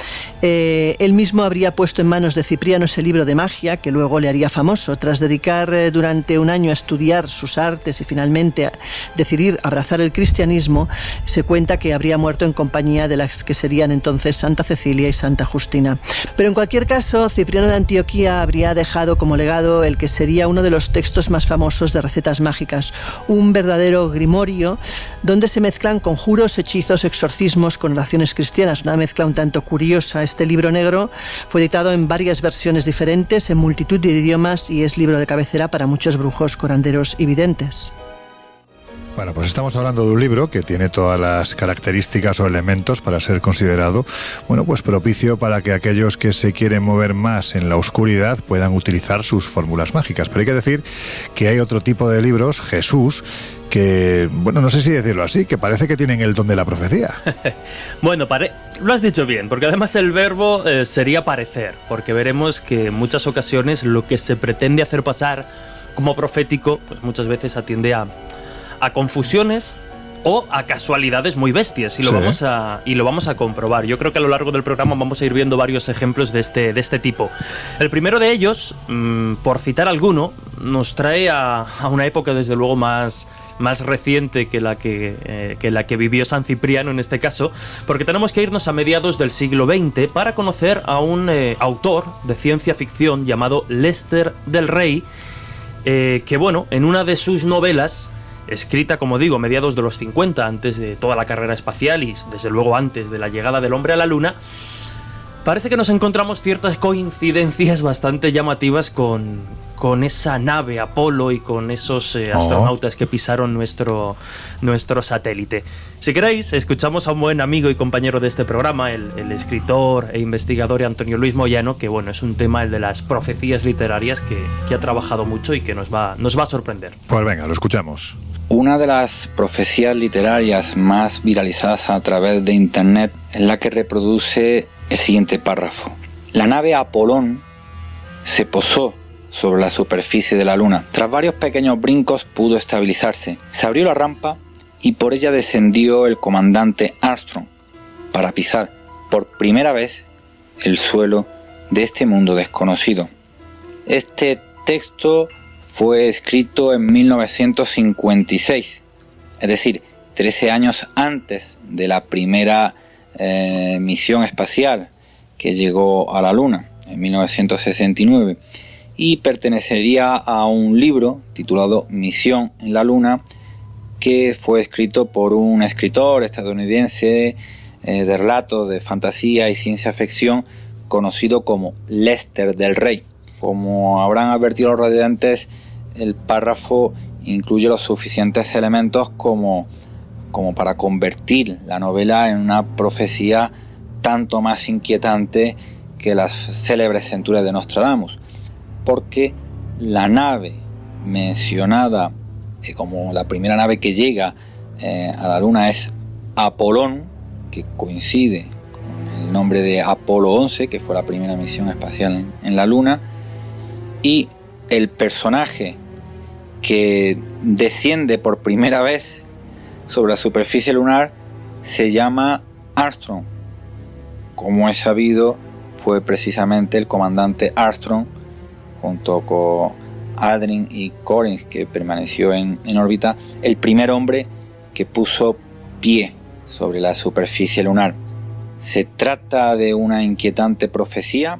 Él mismo habría puesto en manos de Cipriano ese libro de magia que luego le haría famoso. Tras dedicar durante un año a estudiar sus artes y finalmente decidir abrazar el cristianismo, se cuenta que habría muerto en compañía de las que serían entonces Santa Cecilia y Santa Justina. Pero en cualquier caso, Cipriano de Antioquía habría dejado como legado el que sería uno de los textos más famosos de recetas mágicas, un verdadero grimorio donde se mezclan conjuros, hechizos, exorcismos con oraciones cristianas, una mezcla un tanto curiosa. Este libro negro fue editado en varias versiones diferentes, en multitud de idiomas, y es libro de cabecera para muchos brujos, curanderos y videntes. Bueno, pues estamos hablando de un libro que tiene todas las características o elementos para ser considerado, bueno, pues propicio para que aquellos que se quieren mover más en la oscuridad puedan utilizar sus fórmulas mágicas. Pero hay que decir que hay otro tipo de libros, Jesús, que, bueno, no sé si decirlo así, que parece que tienen el don de la profecía. Bueno, lo has dicho bien, porque además el verbo sería parecer, porque veremos que en muchas ocasiones lo que se pretende hacer pasar como profético, pues muchas veces atiende a confusiones o a casualidades muy bestias, y lo vamos a comprobar. Yo creo que a lo largo del programa vamos a ir viendo varios ejemplos de este tipo. El primero de ellos, por citar alguno, nos trae a una época desde luego más reciente que la que vivió San Cipriano en este caso, porque tenemos que irnos a mediados del siglo XX para conocer a un autor de ciencia ficción llamado Lester del Rey, que bueno, en una de sus novelas, escrita, como digo, a mediados de los 50, antes de toda la carrera espacial y desde luego antes de la llegada del hombre a la luna, Parece que nos encontramos ciertas coincidencias bastante llamativas con esa nave Apolo y con esos astronautas que pisaron nuestro satélite. Si queréis, escuchamos a un buen amigo y compañero de este programa, el escritor e investigador Antonio Luis Moyano, que bueno, es un tema, el de las profecías literarias, que ha trabajado mucho y que nos va a sorprender. Pues venga, lo escuchamos. Una de las profecías literarias más viralizadas a través de Internet es la que reproduce el siguiente párrafo. La nave Apolón se posó sobre la superficie de la Luna. Tras varios pequeños brincos pudo estabilizarse. Se abrió la rampa y por ella descendió el comandante Armstrong para pisar por primera vez el suelo de este mundo desconocido. Este texto fue escrito en 1956, es decir, 13 años antes de la primera misión espacial que llegó a la Luna, en 1969, y pertenecería a un libro titulado Misión en la Luna, que fue escrito por un escritor estadounidense de relatos de fantasía y ciencia ficción conocido como Lester del Rey. Como habrán advertido los radiantes, el párrafo incluye los suficientes elementos como para convertir la novela en una profecía tanto más inquietante que las célebres centurias de Nostradamus, porque la nave mencionada como la primera nave que llega a la Luna es Apolón, que coincide con el nombre de Apolo 11, que fue la primera misión espacial en la Luna, y el personaje que desciende por primera vez sobre la superficie lunar se llama Armstrong. Como es sabido, fue precisamente el comandante Armstrong, junto con Aldrin y Collins, que permaneció en órbita, el primer hombre que puso pie sobre la superficie lunar. Se trata de una inquietante profecía.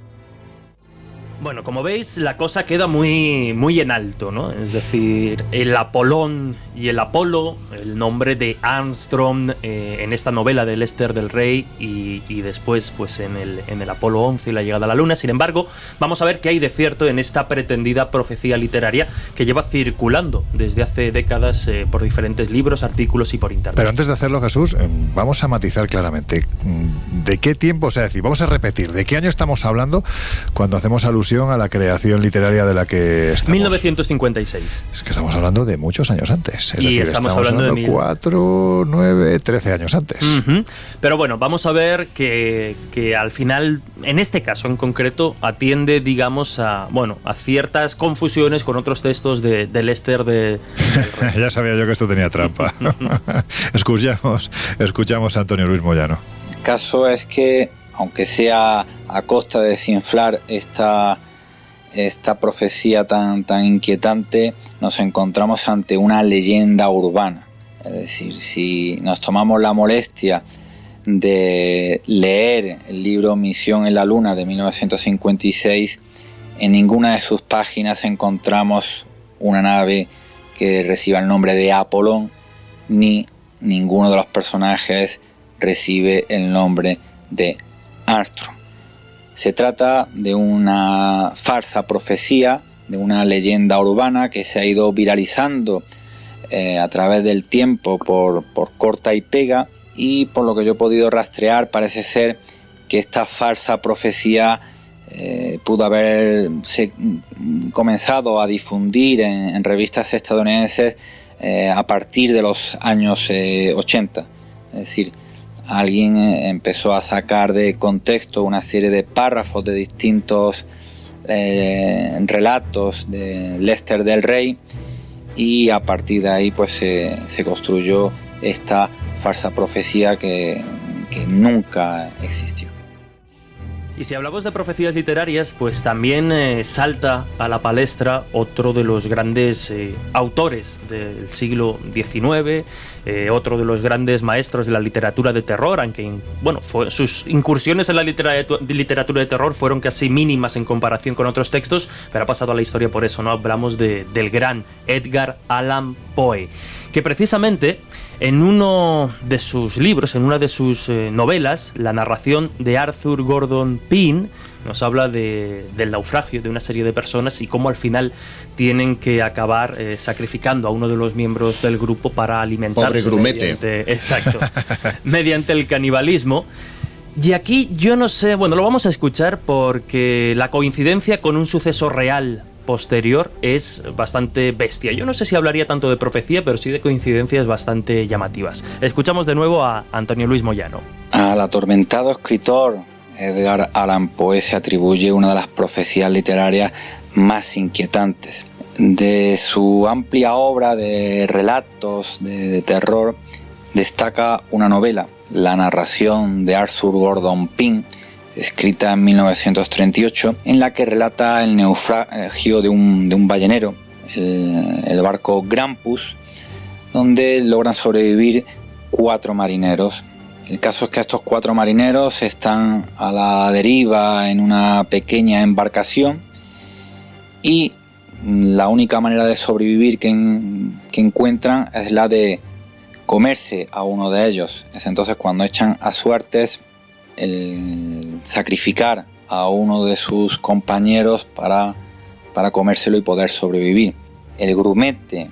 Bueno, como veis, la cosa queda muy, muy en alto, ¿no? Es decir, el Apolón y el Apolo, el nombre de Armstrong en esta novela de Lester del Rey y después pues en el Apolo 11 y la llegada a la Luna. Sin embargo, vamos a ver qué hay de cierto en esta pretendida profecía literaria que lleva circulando desde hace décadas por diferentes libros, artículos y por internet. Pero antes de hacerlo, Jesús, vamos a matizar claramente de qué tiempo, o sea, decir, vamos a repetir, ¿de qué año estamos hablando cuando hacemos alusión a la creación literaria de la que estamos? 1956. Es que estamos hablando de muchos años antes. Es y decir, estamos hablando de 4, 9, 13 años antes. Uh-huh. Pero bueno, vamos a ver que al final, en este caso en concreto, atiende, digamos, a ciertas confusiones con otros textos de Lester del Rey. Ya sabía yo que esto tenía trampa. Escuchamos a Antonio Luis Moyano. El caso es que, aunque sea a costa de desinflar esta profecía tan inquietante, nos encontramos ante una leyenda urbana. Es decir, si nos tomamos la molestia de leer el libro Misión en la Luna de 1956, en ninguna de sus páginas encontramos una nave que reciba el nombre de Apolón, ni ninguno de los personajes recibe el nombre de Armstrong. Se trata de una falsa profecía, de una leyenda urbana que se ha ido viralizando a través del tiempo por corta y pega, y por lo que yo he podido rastrear parece ser que esta falsa profecía pudo haberse comenzado a difundir en revistas estadounidenses a partir de los años 80. Es decir, alguien empezó a sacar de contexto una serie de párrafos de distintos relatos de Lester del Rey, y a partir de ahí pues se construyó esta falsa profecía que nunca existió. Y si hablamos de profecías literarias, pues también salta a la palestra otro de los grandes autores del siglo XIX, otro de los grandes maestros de la literatura de terror, aunque sus incursiones en la literatura de terror fueron casi mínimas en comparación con otros textos, pero ha pasado a la historia por eso, ¿no? Hablamos del gran Edgar Allan Poe. que precisamente en uno de sus libros, en una de sus novelas, la narración de Arthur Gordon Pym nos habla del naufragio de una serie de personas y cómo al final tienen que acabar sacrificando a uno de los miembros del grupo para alimentarse. Pobre grumete. Exacto, mediante el canibalismo. Y aquí yo no sé, bueno, lo vamos a escuchar porque la coincidencia con un suceso real posterior es bastante bestia. Yo no sé si hablaría tanto de profecía, pero sí de coincidencias bastante llamativas. Escuchamos de nuevo a Antonio Luis Moyano. Al atormentado escritor Edgar Allan Poe se atribuye una de las profecías literarias más inquietantes. De su amplia obra de relatos de terror destaca una novela, la narración de Arthur Gordon Pym, escrita en 1938, en la que relata el naufragio de un ballenero, el barco Grampus, donde logran sobrevivir 4 marineros. El caso es que estos 4 marineros están a la deriva en una pequeña embarcación y la única manera de sobrevivir que encuentran es la de comerse a uno de ellos. Es entonces cuando echan a suertes el sacrificar a uno de sus compañeros para comérselo y poder sobrevivir. El grumete,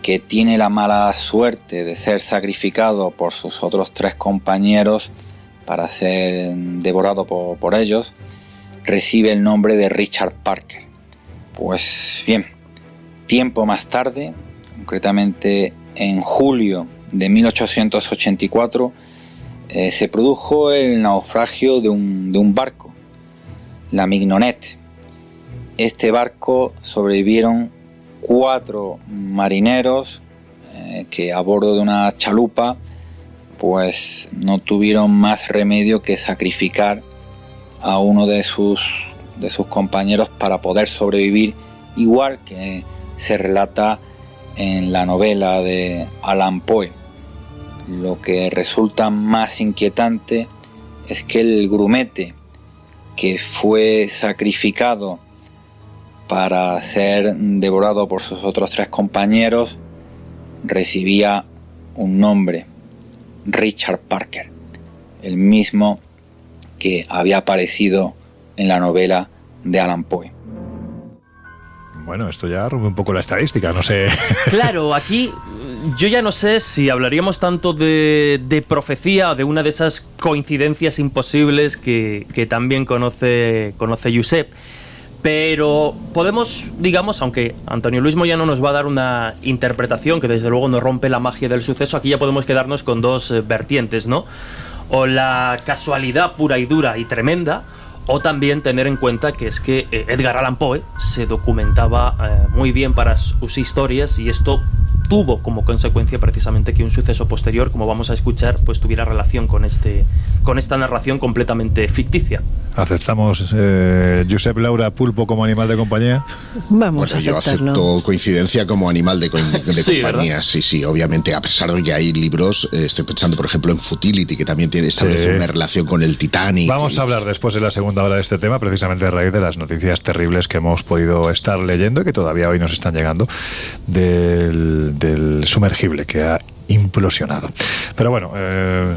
que tiene la mala suerte de ser sacrificado por sus otros 3 compañeros para ser devorado por ellos, recibe el nombre de Richard Parker. Pues bien, tiempo más tarde, concretamente en julio de 1884, se produjo el naufragio de un barco, la Mignonet. Este barco sobrevivieron 4 marineros que a bordo de una chalupa pues no tuvieron más remedio que sacrificar a uno de sus compañeros para poder sobrevivir, igual que se relata en la novela de Allan Poe. Lo que resulta más inquietante es que el grumete, que fue sacrificado para ser devorado por sus otros 3 compañeros, recibía un nombre, Richard Parker, el mismo que había aparecido en la novela de Allan Poe. Bueno, esto ya rompe un poco la estadística, no sé. Claro, aquí yo ya no sé si hablaríamos tanto de profecía o de una de esas coincidencias imposibles que también conoce Josep. Pero podemos, digamos, aunque Antonio Luis Moyano nos va a dar una interpretación que desde luego no rompe la magia del suceso, aquí ya podemos quedarnos con 2 vertientes, ¿no? O la casualidad pura y dura y tremenda, o también tener en cuenta que es que Edgar Allan Poe se documentaba muy bien para sus historias y esto tuvo como consecuencia precisamente que un suceso posterior, como vamos a escuchar, pues tuviera relación con esta narración completamente ficticia. ¿Aceptamos Josep Laura Pulpo como animal de compañía? Vamos a yo aceptarlo. acepto coincidencia como animal de Sí, compañía. ¿verdad? Sí, obviamente, a pesar de que hay libros, estoy pensando por ejemplo en Futility, que también establece una relación con el Titanic. Vamos a hablar después en la segunda hora de este tema, precisamente a raíz de las noticias terribles que hemos podido estar leyendo y que todavía hoy nos están llegando del sumergible que ha implosionado. Pero bueno,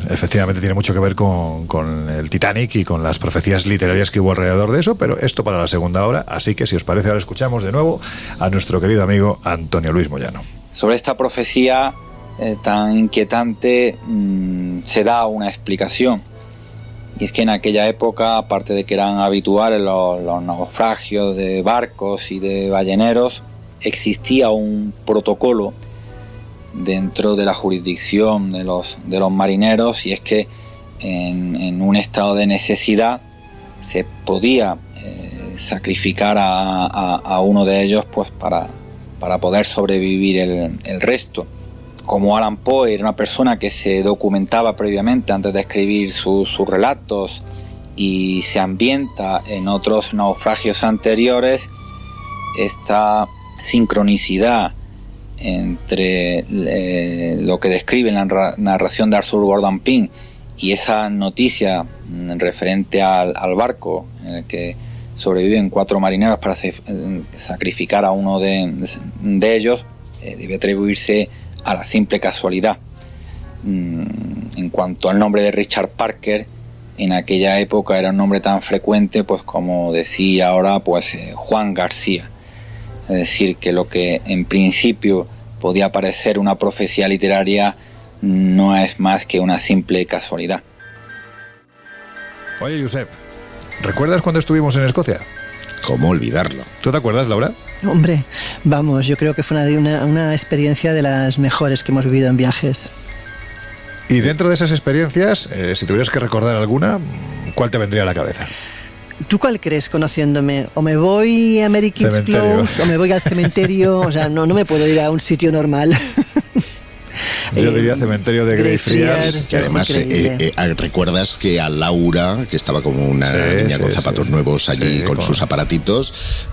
efectivamente tiene mucho que ver con el Titanic y con las profecías literarias que hubo alrededor de eso, pero esto para la segunda hora, así que si os parece ahora escuchamos de nuevo a nuestro querido amigo Antonio Luis Moyano. Sobre esta profecía tan inquietante se da una explicación. Y es que en aquella época, aparte de que eran habituales los naufragios de barcos y de balleneros, existía un protocolo dentro de la jurisdicción de los marineros, y es que en un estado de necesidad se podía sacrificar a uno de ellos pues para poder sobrevivir el resto. Como Allan Poe era una persona que se documentaba previamente antes de escribir sus relatos y se ambienta en otros naufragios anteriores, esta sincronicidad entre lo que describe la narración de Arthur Gordon Pym y esa noticia referente al barco en el que sobreviven 4 marineros para sacrificar a uno de ellos, debe atribuirse a la simple casualidad. En cuanto al nombre de Richard Parker, en aquella época era un nombre tan frecuente pues como decir ahora pues Juan García. Es decir, que lo que en principio podía parecer una profecía literaria no es más que una simple casualidad. Oye, Josep, ¿recuerdas cuando estuvimos en Escocia? ¿Cómo olvidarlo? ¿Tú te acuerdas, Laura? Hombre, vamos, yo creo que fue una experiencia de las mejores que hemos vivido en viajes. Y dentro de esas experiencias, si tuvieras que recordar alguna, ¿cuál te vendría a la cabeza? ¿Tú cuál crees, conociéndome? ¿O me voy a American's Close o me voy al cementerio? O sea, no me puedo ir a un sitio normal. Yo diría cementerio de Greyfriars. Que además recuerdas que a Laura, que estaba como una niña con zapatos nuevos allí con sus aparatitos,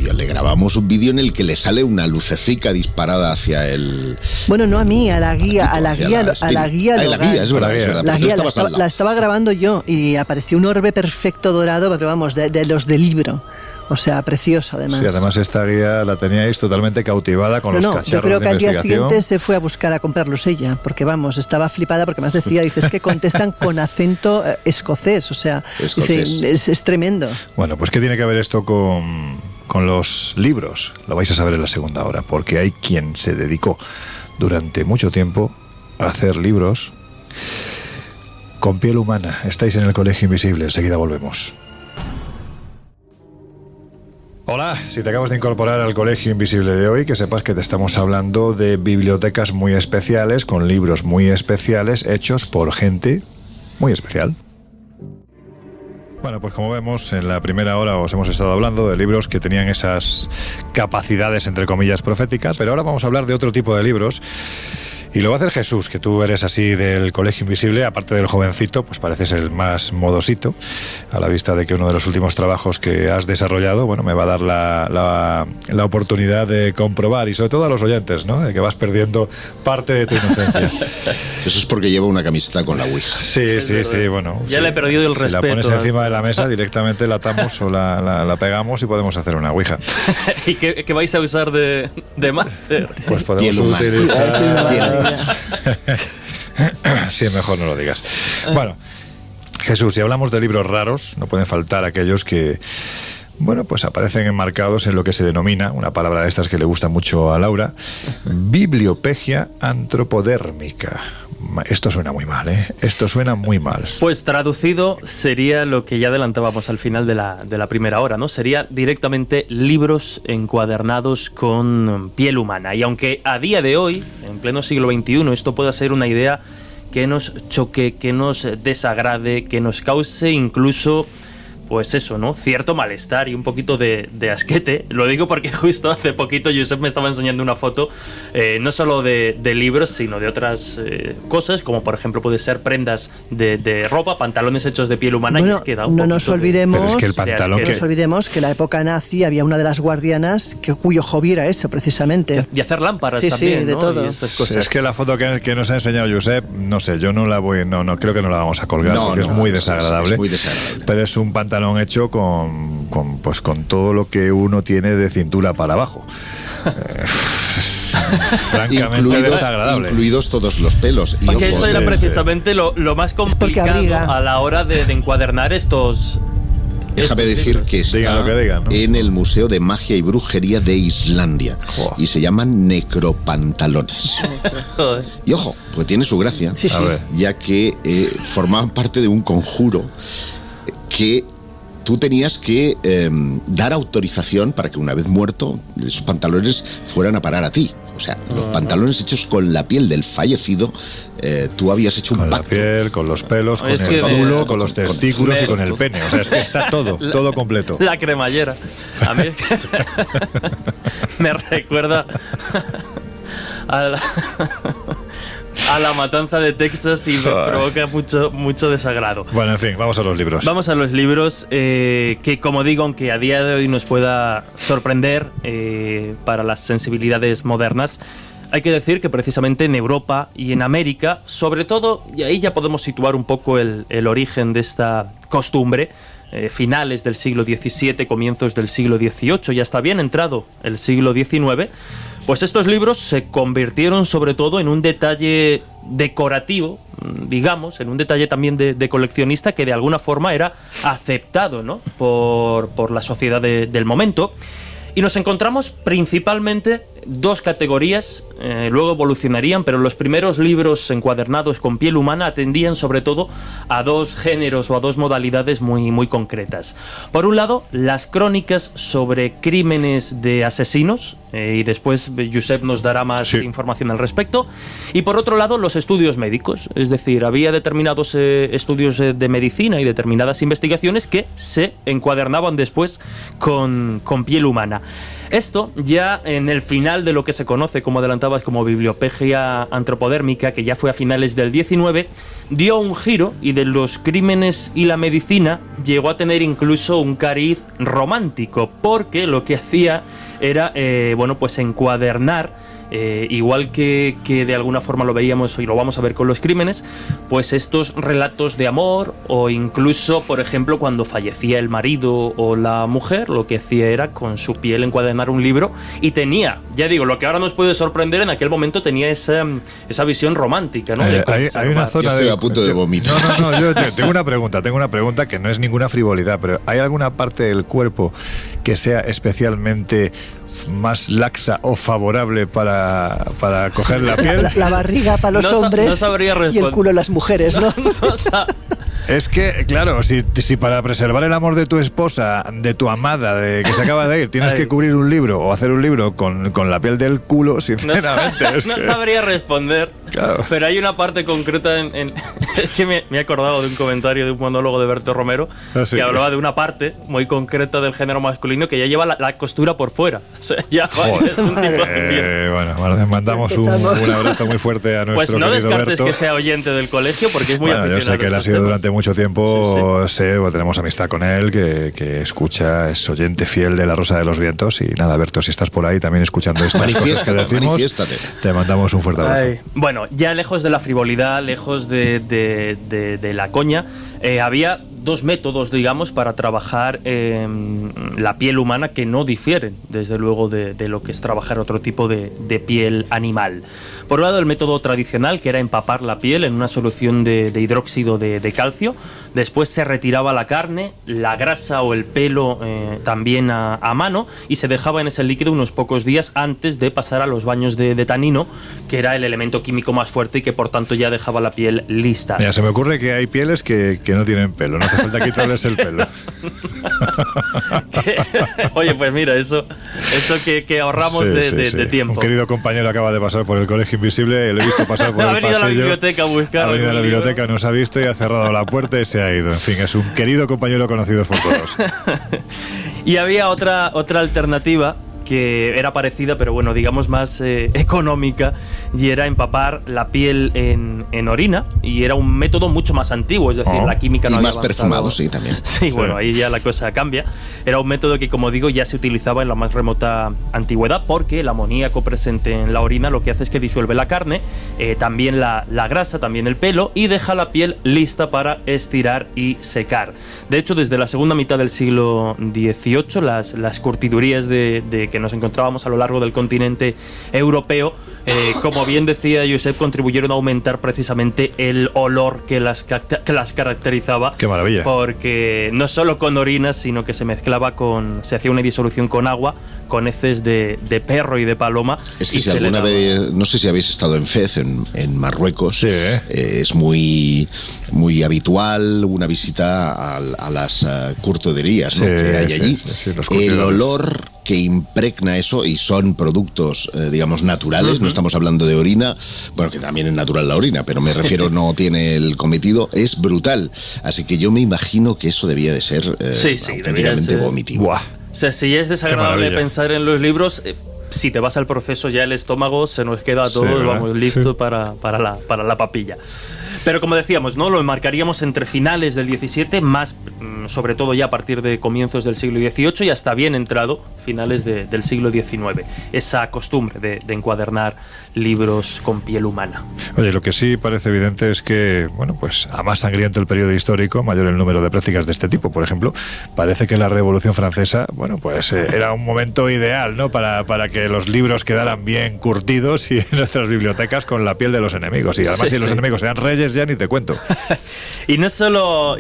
y le grabamos un vídeo en el que le sale una lucecica disparada hacia el... Bueno, no a mí, a la guía. La guía, es verdad. La guía la estaba grabando yo y apareció un orbe perfecto dorado, pero vamos, de los del libro. O sea, precioso además. Sí, además esta guía la teníais totalmente cautivada con los cacharros de investigación. Yo creo que al día siguiente se fue a buscar a comprarlos ella, porque vamos, estaba flipada porque más decía, dices que contestan con acento escocés, o sea, dice, es tremendo. Bueno, pues ¿qué tiene que ver esto con los libros? Lo vais a saber en la segunda hora, porque hay quien se dedicó durante mucho tiempo a hacer libros con piel humana. Estáis en el Colegio Invisible, enseguida volvemos. Hola, si te acabas de incorporar al Colegio Invisible de hoy, que sepas que te estamos hablando de bibliotecas muy especiales, con libros muy especiales, hechos por gente muy especial. Bueno, pues como vemos, en la primera hora os hemos estado hablando de libros que tenían esas capacidades, entre comillas, proféticas, pero ahora vamos a hablar de otro tipo de libros. Y lo va a hacer Jesús, que tú eres así del Colegio Invisible, aparte del jovencito, pues pareces el más modosito, a la vista de que uno de los últimos trabajos que has desarrollado, bueno, me va a dar la oportunidad de comprobar, y sobre todo a los oyentes, ¿no?, de que vas perdiendo parte de tu inocencia. Eso es porque lleva una camiseta con la Ouija. Sí, bueno. Ya le he perdido el respeto. Si la pones encima de la mesa, directamente la atamos o la pegamos y podemos hacer una Ouija. ¿Y qué vais a usar de máster? Pues podemos utilizar... Sí, mejor no lo digas. Bueno, Jesús, si hablamos de libros raros, no pueden faltar aquellos que, bueno, pues aparecen enmarcados en lo que se denomina, una palabra de estas que le gusta mucho a Laura, bibliopegia antropodérmica. Esto suena muy mal, ¿eh? Esto suena muy mal. Pues traducido sería lo que ya adelantábamos al final de la primera hora, ¿no? Sería directamente libros encuadernados con piel humana. Y aunque a día de hoy, en pleno siglo XXI, esto pueda ser una idea que nos choque, que nos desagrade, que nos cause incluso... pues eso, ¿no?, cierto malestar y un poquito de asquete. Lo digo porque justo hace poquito Josep me estaba enseñando una foto, no solo de libros, sino de otras cosas, como por ejemplo puede ser prendas de ropa, pantalones hechos de piel humana. Bueno, y es que da un no nos olvidemos, pero es que el pantalón no nos olvidemos que en la época nazi había una de las guardianas cuyo hobby era eso, precisamente. Y hacer lámparas también, sí, de ¿no?, todo. y estas cosas. Es que la foto que nos ha enseñado Josep, no sé, yo no la voy, no creo que no la vamos a colgar, porque es muy desagradable. Es muy desagradable. Pero es un pantalón hecho con todo lo que uno tiene de cintura para abajo. Francamente desagradable. Incluidos todos los pelos. Y porque eso era precisamente lo más complicado a la hora de encuadernar estos... Déjame decir que está digan, ¿no?, en el Museo de Magia y Brujería de Islandia. Y se llaman necropantalones. Y ojo, pues tiene su gracia, ya que formaban parte de un conjuro que tú tenías que dar autorización para que una vez muerto esos pantalones fueran a parar a ti. O sea, los pantalones hechos con la piel del fallecido, tú habías hecho un pacto. Con la piel, con los pelos, con el culo, con los testículos y con el pene. O sea, es que está todo completo. La cremallera. A mí me recuerda a la matanza de Texas y me provoca mucho desagrado. Bueno, en fin, vamos a los libros. Vamos a los libros que, como digo, aunque a día de hoy nos pueda sorprender para las sensibilidades modernas, hay que decir que precisamente en Europa y en América, sobre todo, y ahí ya podemos situar un poco el origen de esta costumbre, finales del siglo XVII, comienzos del siglo XVIII y hasta bien entrado el siglo XIX, Pues estos libros se convirtieron sobre todo en un detalle decorativo, digamos, en un detalle también de coleccionista que de alguna forma era aceptado, ¿no?, por la sociedad del momento. Y nos encontramos principalmente dos categorías, luego evolucionarían, pero los primeros libros encuadernados con piel humana atendían sobre todo a dos géneros o a dos modalidades muy, muy concretas. Por un lado, las crónicas sobre crímenes de asesinos, y después Josep nos dará más información al respecto. Y por otro lado, los estudios médicos, es decir, había determinados estudios de medicina y determinadas investigaciones que se encuadernaban después con piel humana. Esto ya en el final de lo que se conoce, como adelantabas, como bibliopegia antropodérmica, que ya fue a finales del 19, dio un giro y de los crímenes y la medicina llegó a tener incluso un cariz romántico, porque lo que hacía era, pues encuadernar, igual que de alguna forma lo veíamos y lo vamos a ver con los crímenes, pues estos relatos de amor, o incluso, por ejemplo, cuando fallecía el marido o la mujer, lo que hacía era con su piel encuadernar un libro, y tenía, ya digo, lo que ahora nos puede sorprender, en aquel momento tenía esa visión romántica, ¿no? Hay una zona yo estoy a punto de vomitar. No, yo tengo una pregunta que no es ninguna frivolidad, pero ¿hay alguna parte del cuerpo que sea especialmente más laxa o favorable para coger la piel? La barriga para los hombres y el culo las mujeres, ¿no? Es que, claro, si para preservar el amor de tu esposa, de tu amada, de que se acaba de ir, tienes que cubrir un libro o hacer un libro con la piel del culo, sinceramente. No sabría responder, claro. Pero hay una parte concreta es que me he acordado de un comentario de un monólogo de Berto Romero que hablaba de una parte muy concreta del género masculino que ya lleva la costura por fuera. O sea, ya es un tipo de bueno, mandamos un abrazo muy fuerte a nuestro pues no querido descartes Berto. Que sea oyente del colegio, porque es muy aficionado. Yo sé que él ha sido durante mucho tiempo, tenemos amistad con él, que escucha, es oyente fiel de La Rosa de los Vientos. Y nada, Berto, si estás por ahí también escuchando estas cosas que decimos, te mandamos un fuerte abrazo. Bueno, ya lejos de la frivolidad, lejos de la coña, había dos métodos, digamos, para trabajar la piel humana que no difieren, desde luego, de lo que es trabajar otro tipo de piel animal. Por un lado, el método tradicional, que era empapar la piel en una solución de hidróxido de calcio. Después se retiraba la carne, la grasa o el pelo también a mano, y se dejaba en ese líquido unos pocos días antes de pasar a los baños de tanino, que era el elemento químico más fuerte y que por tanto ya dejaba la piel lista. Mira, se me ocurre que hay pieles que no tienen pelo, no hace falta quitarles el pelo. Oye, pues mira, eso que ahorramos de tiempo. Un querido compañero acaba de pasar por el Colegio Invisible, lo he visto pasar por el pasillo. Ha venido a la biblioteca a buscar. Ha venido a la biblioteca, nos ha visto y ha cerrado la puerta y se ha ido. En fin, es un querido compañero conocido por todos. Y había otra alternativa que era parecida, pero bueno, digamos más económica, y era empapar la piel en orina, y era un método mucho más antiguo, es decir, la química no y había más avanzado. perfumado, sí, también. Sí, bueno, ahí ya la cosa cambia. Era un método que, como digo, ya se utilizaba en la más remota antigüedad, porque el amoníaco presente en la orina lo que hace es que disuelve la carne, también la grasa, también el pelo, y deja la piel lista para estirar y secar. De hecho, desde la segunda mitad del siglo XVIII, las curtidurías de que nos encontrábamos a lo largo del continente europeo, como bien decía Josep, contribuyeron a aumentar precisamente el olor que las caracterizaba. ¡Qué maravilla! Porque no solo con orinas, sino que se mezclaba se hacía una disolución con agua, con heces de perro y de paloma. Es que si alguna vez, no sé si habéis estado en Fez, en Marruecos, es muy, muy habitual una visita a las curtidurías, ¿no?, que hay allí. El olor que impregna eso, y son productos, digamos, naturales, no estamos hablando de orina, bueno, que también es natural la orina, pero me refiero, no tiene el cometido, es brutal. Así que yo me imagino que eso debía de ser auténticamente vomitivo. Buah. O sea, si es desagradable pensar en los libros, si te vas al proceso ya el estómago se nos queda a todos, vamos, listo para la papilla. Pero como decíamos, ¿no?, lo enmarcaríamos entre finales del XVII, más sobre todo ya a partir de comienzos del siglo XVIII y hasta bien entrado finales del siglo XIX. Esa costumbre de encuadernar libros con piel humana. Oye, lo que sí parece evidente es que, bueno, pues a más sangriento el periodo histórico, mayor el número de prácticas de este tipo. Por ejemplo, parece que la Revolución Francesa, bueno, pues era un momento ideal, ¿no? Para que los libros quedaran bien curtidos y en nuestras bibliotecas con la piel de los enemigos. Y además, si los enemigos eran reyes, ya ni te cuento. Y no solo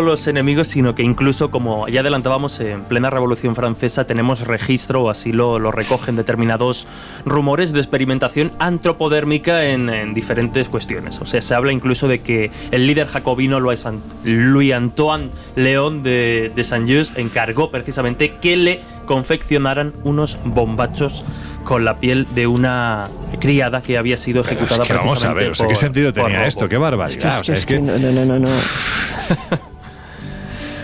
los enemigos, sino que incluso, como ya adelantábamos, en plena Revolución Francesa tenemos registro, o así lo recogen determinados rumores de experimentación antropodérmica en diferentes cuestiones. O sea, se habla incluso de que el líder jacobino Louis-Antoine Léon de Saint-Just encargó precisamente que le confeccionaran unos bombachos con la piel de una criada que había sido ejecutada precisamente. Vamos a ver, o sea, ¿qué sentido tenía esto? ¡Qué barbaridad! No.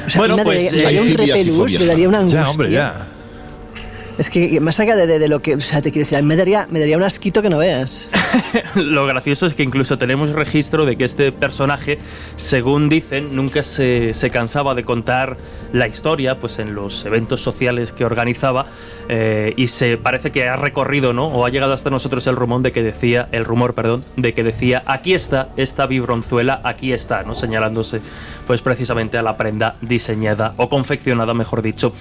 O sea, Bueno, me pues daría un repelús, me daría una angustia. Ya, hombre, ya. Es que más allá de lo que, o sea, te quiero decir, me daría un asquito que no veas. Lo gracioso es que incluso tenemos registro de que este personaje, según dicen, nunca se cansaba de contar la historia, pues en los eventos sociales que organizaba, y se parece que ha recorrido, ¿no? O ha llegado hasta nosotros el rumor de que decía, aquí está esta vibronzuela, aquí está, ¿no? Señalándose, pues precisamente a la prenda diseñada o confeccionada, mejor dicho,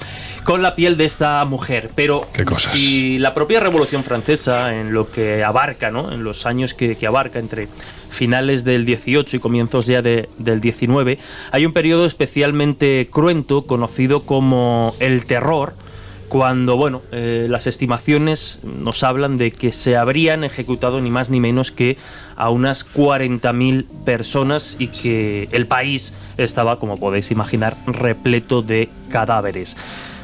con la piel de esta mujer. Pero si la propia Revolución Francesa, en lo que abarca, ¿no? En los años que abarca entre finales del 18 y comienzos ya del 19, hay un periodo especialmente cruento conocido como el Terror, cuando, bueno, las estimaciones nos hablan de que se habrían ejecutado ni más ni menos que a unas 40.000 personas y que el país estaba, como podéis imaginar, repleto de cadáveres.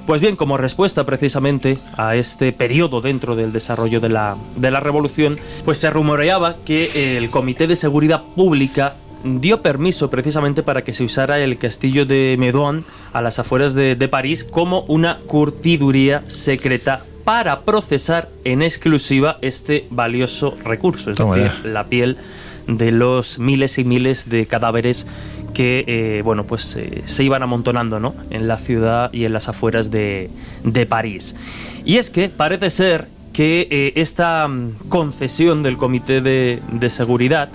Pues bien, como respuesta precisamente a este periodo dentro del desarrollo de la revolución, pues se rumoreaba que el Comité de Seguridad Pública dio permiso precisamente para que se usara el castillo de Meudon a las afueras de París como una curtiduría secreta para procesar en exclusiva este valioso recurso, es decir, la piel de los miles y miles de cadáveres que se iban amontonando, ¿no? En la ciudad y en las afueras de París. Y es que parece ser que esta concesión del Comité de Seguridad,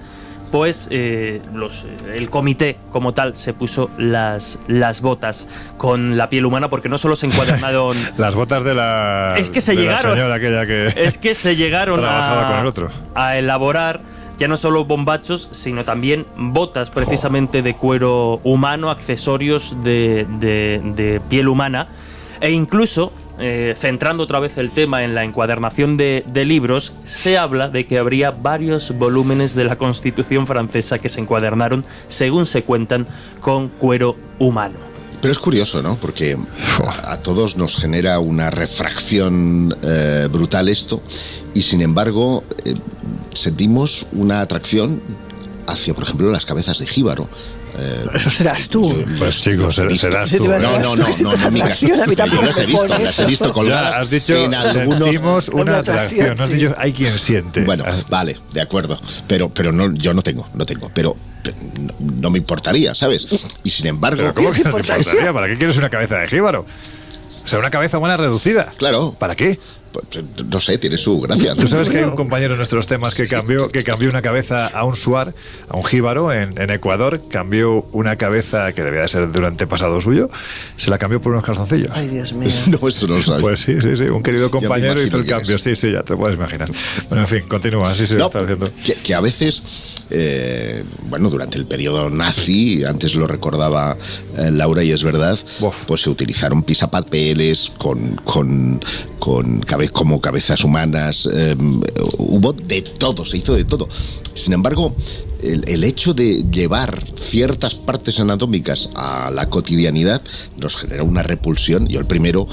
pues el comité como tal se puso las botas con la piel humana, porque no solo se encuadernaron las botas de la señora aquella que se llegaron trabajaba con el otro a elaborar ya no solo bombachos, sino también botas precisamente de cuero humano, accesorios de piel humana, e incluso, centrando otra vez el tema en la encuadernación de libros, se habla de que habría varios volúmenes de la Constitución francesa que se encuadernaron, según se cuentan, con cuero humano. Pero es curioso, ¿no? Porque a todos nos genera una refracción brutal esto, y sin embargo sentimos una atracción hacia, por ejemplo, las cabezas de jíbaro. Eso serás tú. Pues chicos, serás tú. No, mi caso. Yo las he visto colgadas. Ya, has dicho, sentimos una atracción. No has dicho, hay quien siente. Bueno, vale, de acuerdo. Pero no, yo no tengo. Pero no me importaría, ¿sabes? Y sin embargo... ¿Pero cómo que no te importaría? ¿Para qué quieres una cabeza de jíbaro? O sea, una cabeza humana reducida. Claro. ¿Para qué? Pues, no sé, tiene su gracia, ¿no? Tú sabes que hay un compañero en nuestros temas que cambió una cabeza a un suar, a un jíbaro en Ecuador, cambió una cabeza que debía de ser de un antepasado suyo, se la cambió por unos calzoncillos. Ay, Dios mío. No, eso no lo sabes. Pues sí, un querido compañero hizo el cambio. Sí, ya te puedes imaginar. Bueno, en fin, continúa, así se está haciendo. Que a veces, durante el periodo nazi, antes lo recordaba Laura y es verdad, pues se utilizaron pisapapeles como cabezas humanas, hubo de todo, se hizo de todo. Sin embargo, el hecho de llevar ciertas partes anatómicas a la cotidianidad nos genera una repulsión, yo el primero,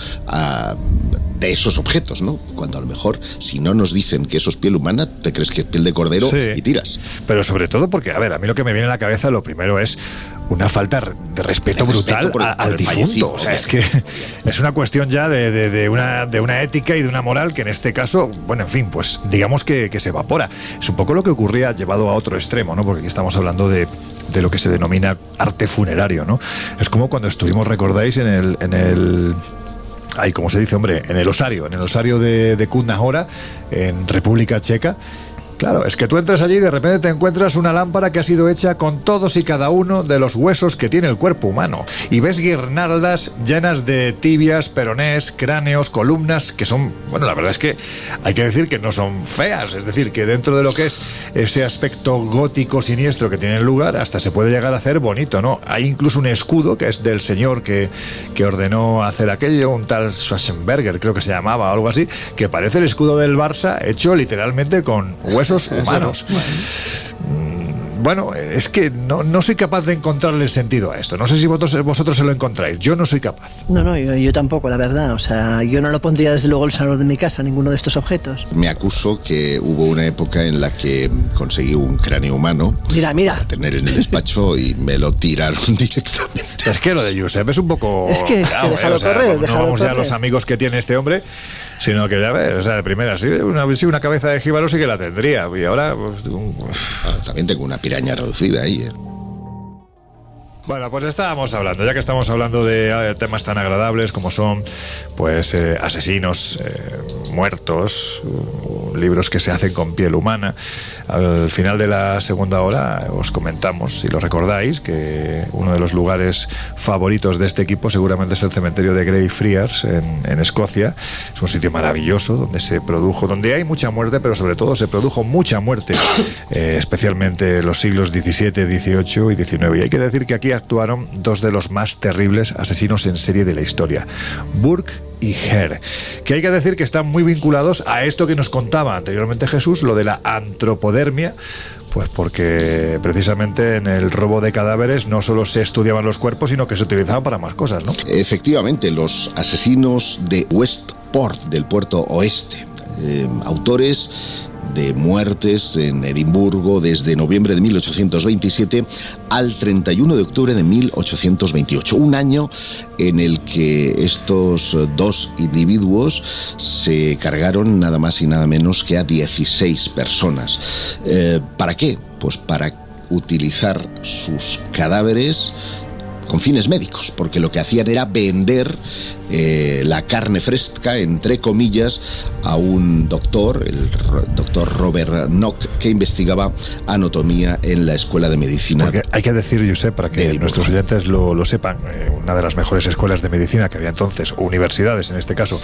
de esos objetos, ¿no? Cuando a lo mejor, si no nos dicen que eso es piel humana, te crees que es piel de cordero y tiras. Pero sobre todo porque, a ver, a mí lo que me viene a la cabeza, lo primero es una falta de respeto brutal al difunto. O sea, es que es una cuestión ya de una ética y de una moral que en este caso, bueno, en fin, pues digamos que se evapora. Es un poco lo que ocurría llevado a otro extremo, ¿no? Porque aquí estamos hablando de lo que se denomina arte funerario, ¿no? Es como cuando estuvimos, recordáis, en el ¿cómo se dice, hombre? En el osario de Kutná Hora, en República Checa, Claro, es que tú entras allí y de repente te encuentras una lámpara que ha sido hecha con todos y cada uno de los huesos que tiene el cuerpo humano. Y ves guirnaldas llenas de tibias, peronés, cráneos, columnas, que son, bueno, la verdad es que hay que decir que no son feas. Es decir, que dentro de lo que es ese aspecto gótico siniestro que tiene lugar, hasta se puede llegar a hacer bonito, ¿no? Hay incluso un escudo que es del señor que ordenó hacer aquello, un tal Schwarzenberger, creo que se llamaba, o algo así, que parece el escudo del Barça hecho literalmente con huesos humanos. Bueno, es que no soy capaz de encontrarle sentido a esto. No sé si vosotros se lo encontráis. Yo no soy capaz. No, yo tampoco, la verdad. O sea, yo no lo pondría desde luego en el salón de mi casa, ninguno de estos objetos. Me acuso que hubo una época en la que conseguí un cráneo humano. Mira. Para tener en el despacho y me lo tiraron directamente. Es que lo de Josep es un poco... Es que déjalo correr, no vamos ya a los amigos que tiene este hombre, sino que ya ves, o sea, de primera, sí, una cabeza de jíbaro sí que la tendría. Y ahora... Pues, también tengo una piraña reducida ahí, Bueno, pues estábamos hablando, ya que estamos hablando de temas tan agradables como son, pues, asesinos muertos, libros que se hacen con piel humana. Al final de la segunda hora os comentamos, si lo recordáis, que uno de los lugares favoritos de este equipo seguramente es el cementerio de Greyfriars en Escocia. Es un sitio maravilloso donde hay mucha muerte, pero sobre todo se produjo mucha muerte, especialmente en los siglos XVII, XVIII y XIX. Y hay que decir que aquí actuaron dos de los más terribles asesinos en serie de la historia, Burke y Hare, que hay que decir que están muy vinculados a esto que nos contaba anteriormente Jesús, lo de la antropodermia, pues porque precisamente en el robo de cadáveres no solo se estudiaban los cuerpos, sino que se utilizaban para más cosas, ¿no? Efectivamente, los asesinos de Westport, del puerto oeste, autores de muertes en Edimburgo desde noviembre de 1827 al 31 de octubre de 1828, un año en el que estos dos individuos se cargaron nada más y nada menos que a 16 personas. ¿Para qué? Pues para utilizar sus cadáveres con fines médicos, porque lo que hacían era vender la carne fresca, entre comillas, a un doctor, el doctor Robert Nock, que investigaba anatomía en la Escuela de Medicina. Porque hay que decir, Josep, para que nuestros oyentes lo sepan, una de las mejores escuelas de medicina que había entonces, universidades en este caso,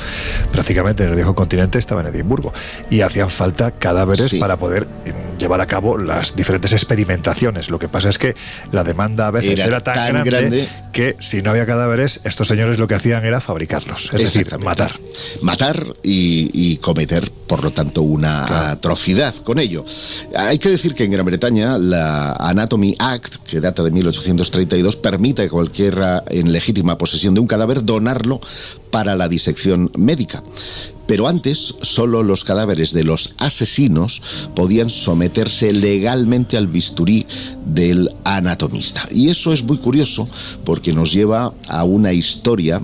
prácticamente en el viejo continente, estaba en Edimburgo, y hacían falta cadáveres para poder llevar a cabo las diferentes experimentaciones. Lo que pasa es que la demanda a veces era tan grande que si no había cadáveres, estos señores lo que hacían era fabricarlos, es decir, matar y cometer, por lo tanto, una atrocidad con ello. Hay que decir que en Gran Bretaña la Anatomy Act, que data de 1832, permite a cualquiera en legítima posesión de un cadáver donarlo para la disección médica. Pero antes, solo los cadáveres de los asesinos podían someterse legalmente al bisturí del anatomista. Y eso es muy curioso porque nos lleva a una historia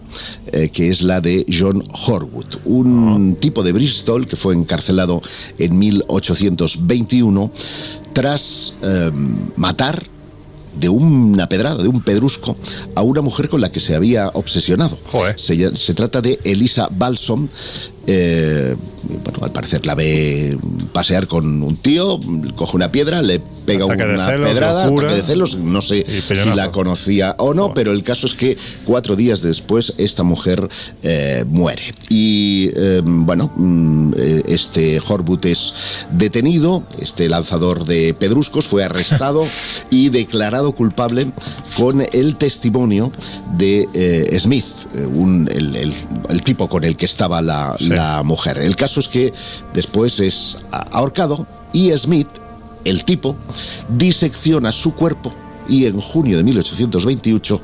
que es la de John Horwood, un tipo de Bristol que fue encarcelado en 1821 tras matar de una pedrada, de un pedrusco, a una mujer con la que se había obsesionado. Se trata de Elisa Balsom. Bueno, al parecer la ve pasear con un tío, coge una piedra, le pega una pedrada, ataque de celos, no sé si la conocía o no, pero el caso es que 4 días después esta mujer muere. Y bueno, este Horwood es detenido, este lanzador de pedruscos fue arrestado y declarado culpable con el testimonio de Smith, el tipo con el que estaba la mujer. El caso es que después es ahorcado y Smith, el tipo, disecciona su cuerpo y en junio de 1828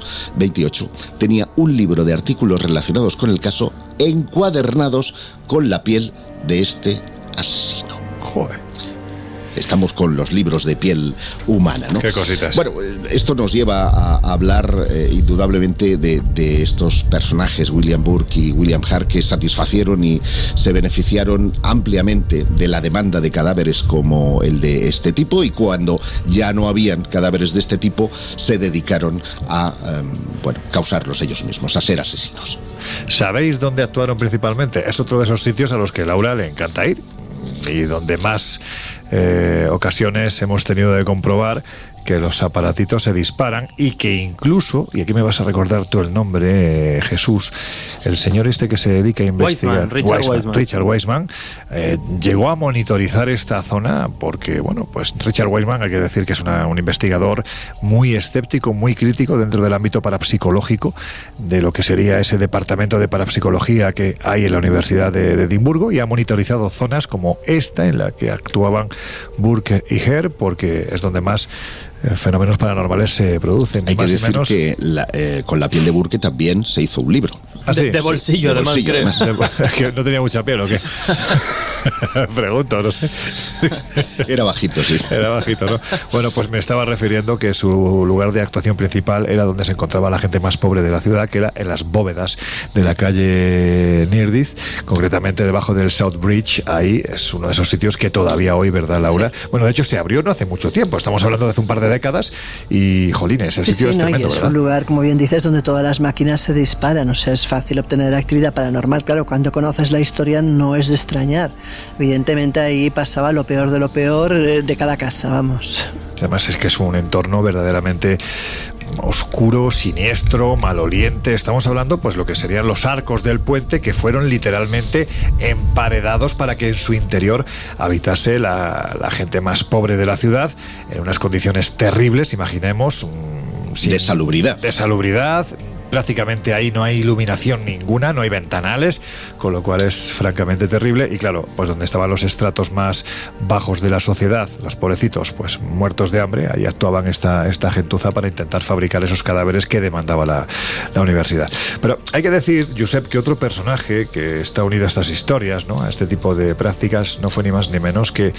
tenía un libro de artículos relacionados con el caso encuadernados con la piel de este asesino. Estamos con los libros de piel humana, ¿no? Qué cositas. Bueno, esto nos lleva a hablar indudablemente de estos personajes, William Burke y William Hare, que satisfacieron y se beneficiaron ampliamente de la demanda de cadáveres como el de este tipo, y cuando ya no habían cadáveres de este tipo, se dedicaron a causarlos ellos mismos, a ser asesinos. ¿Sabéis dónde actuaron principalmente? Es otro de esos sitios a los que a Laura le encanta ir. y donde más ocasiones hemos tenido de comprobar que los aparatitos se disparan y que incluso, y aquí me vas a recordar tú el nombre, Jesús, el señor este que se dedica a investigar, Richard Wiseman, llegó a monitorizar esta zona porque, bueno, pues Richard Wiseman, hay que decir que es un investigador muy escéptico, muy crítico dentro del ámbito parapsicológico de lo que sería ese departamento de parapsicología que hay en la Universidad de Edimburgo, y ha monitorizado zonas como esta en la que actuaban Burke y Hare, porque es donde más fenómenos paranormales se producen. Hay que decir que con la piel de Burke también se hizo un libro. ¿Ah, sí? De bolsillo, de además, bolsillo, ¿crees? Es que no tenía mucha piel, ¿o qué? Pregunto, no sé. Era bajito, sí. Era bajito, ¿no? Bueno, pues me estaba refiriendo que su lugar de actuación principal era donde se encontraba la gente más pobre de la ciudad, que era en las bóvedas de la calle Neardith, concretamente debajo del South Bridge. Ahí es uno de esos sitios que todavía hoy, ¿verdad, Laura? Sí. Bueno, de hecho se abrió no hace mucho tiempo, estamos hablando de hace un par de décadas, y jolines, el sitio es tremendo, es ¿verdad? un lugar, como bien dices, donde todas las máquinas se disparan, o sea, es fácil obtener actividad paranormal. Claro, cuando conoces la historia no es de extrañar. Evidentemente ahí pasaba lo peor de lo peor de cada casa, vamos. Además es que es un entorno verdaderamente oscuro, siniestro, maloliente. Estamos hablando, pues, lo que serían los arcos del puente, que fueron literalmente emparedados para que en su interior habitase la gente más pobre de la ciudad, en unas condiciones terribles, imaginemos. De salubridad. Prácticamente ahí no hay iluminación ninguna, no hay ventanales, con lo cual es francamente terrible. Y claro, pues donde estaban los estratos más bajos de la sociedad, los pobrecitos, pues muertos de hambre, ahí actuaban esta gentuza para intentar fabricar esos cadáveres que demandaba la universidad. Pero hay que decir, Josep, que otro personaje que está unido a estas historias, ¿no?, a este tipo de prácticas, no fue ni más ni menos que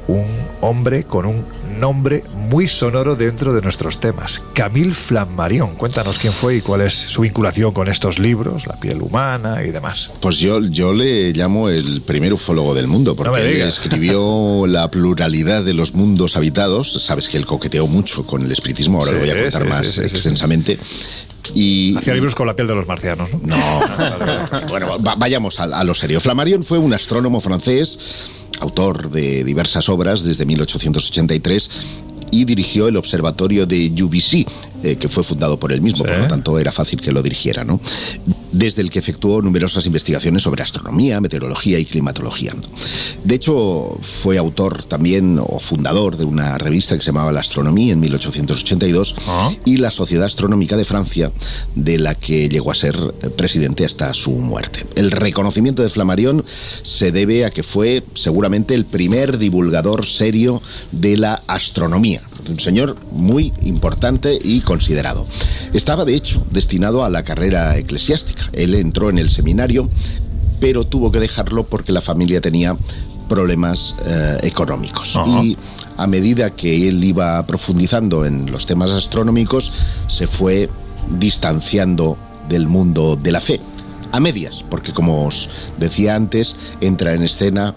un hombre con un nombre muy sonoro dentro de nuestros temas, Camille Flammarion. Cuéntanos quién fue y cuál es su vinculación con estos libros, La piel humana y demás. Pues yo le llamo el primer ufólogo del mundo, porque él escribió La pluralidad de los mundos habitados. Sabes que él coqueteó mucho con el espiritismo, ahora lo voy a contar más extensamente. Y hacía libros con la piel de los marcianos, ¿no? No. Bueno, vayamos a lo serio. Flammarion fue un astrónomo francés, autor de diversas obras desde 1883, y dirigió el observatorio de Juvisy, que fue fundado por él mismo, por lo tanto era fácil que lo dirigiera, ¿no? Desde el que efectuó numerosas investigaciones sobre astronomía, meteorología y climatología. De hecho, fue autor también, o fundador, de una revista que se llamaba La Astronomía en 1882, y la Sociedad Astronómica de Francia, de la que llegó a ser presidente hasta su muerte. El reconocimiento de Flammarion se debe a que fue seguramente el primer divulgador serio de la astronomía. Un señor muy importante y considerado. Estaba, de hecho, destinado a la carrera eclesiástica. Él entró en el seminario, pero tuvo que dejarlo porque la familia tenía problemas económicos. Y a medida que él iba profundizando en los temas astronómicos, se fue distanciando del mundo de la fe. A medias, porque, como os decía antes, entra en escena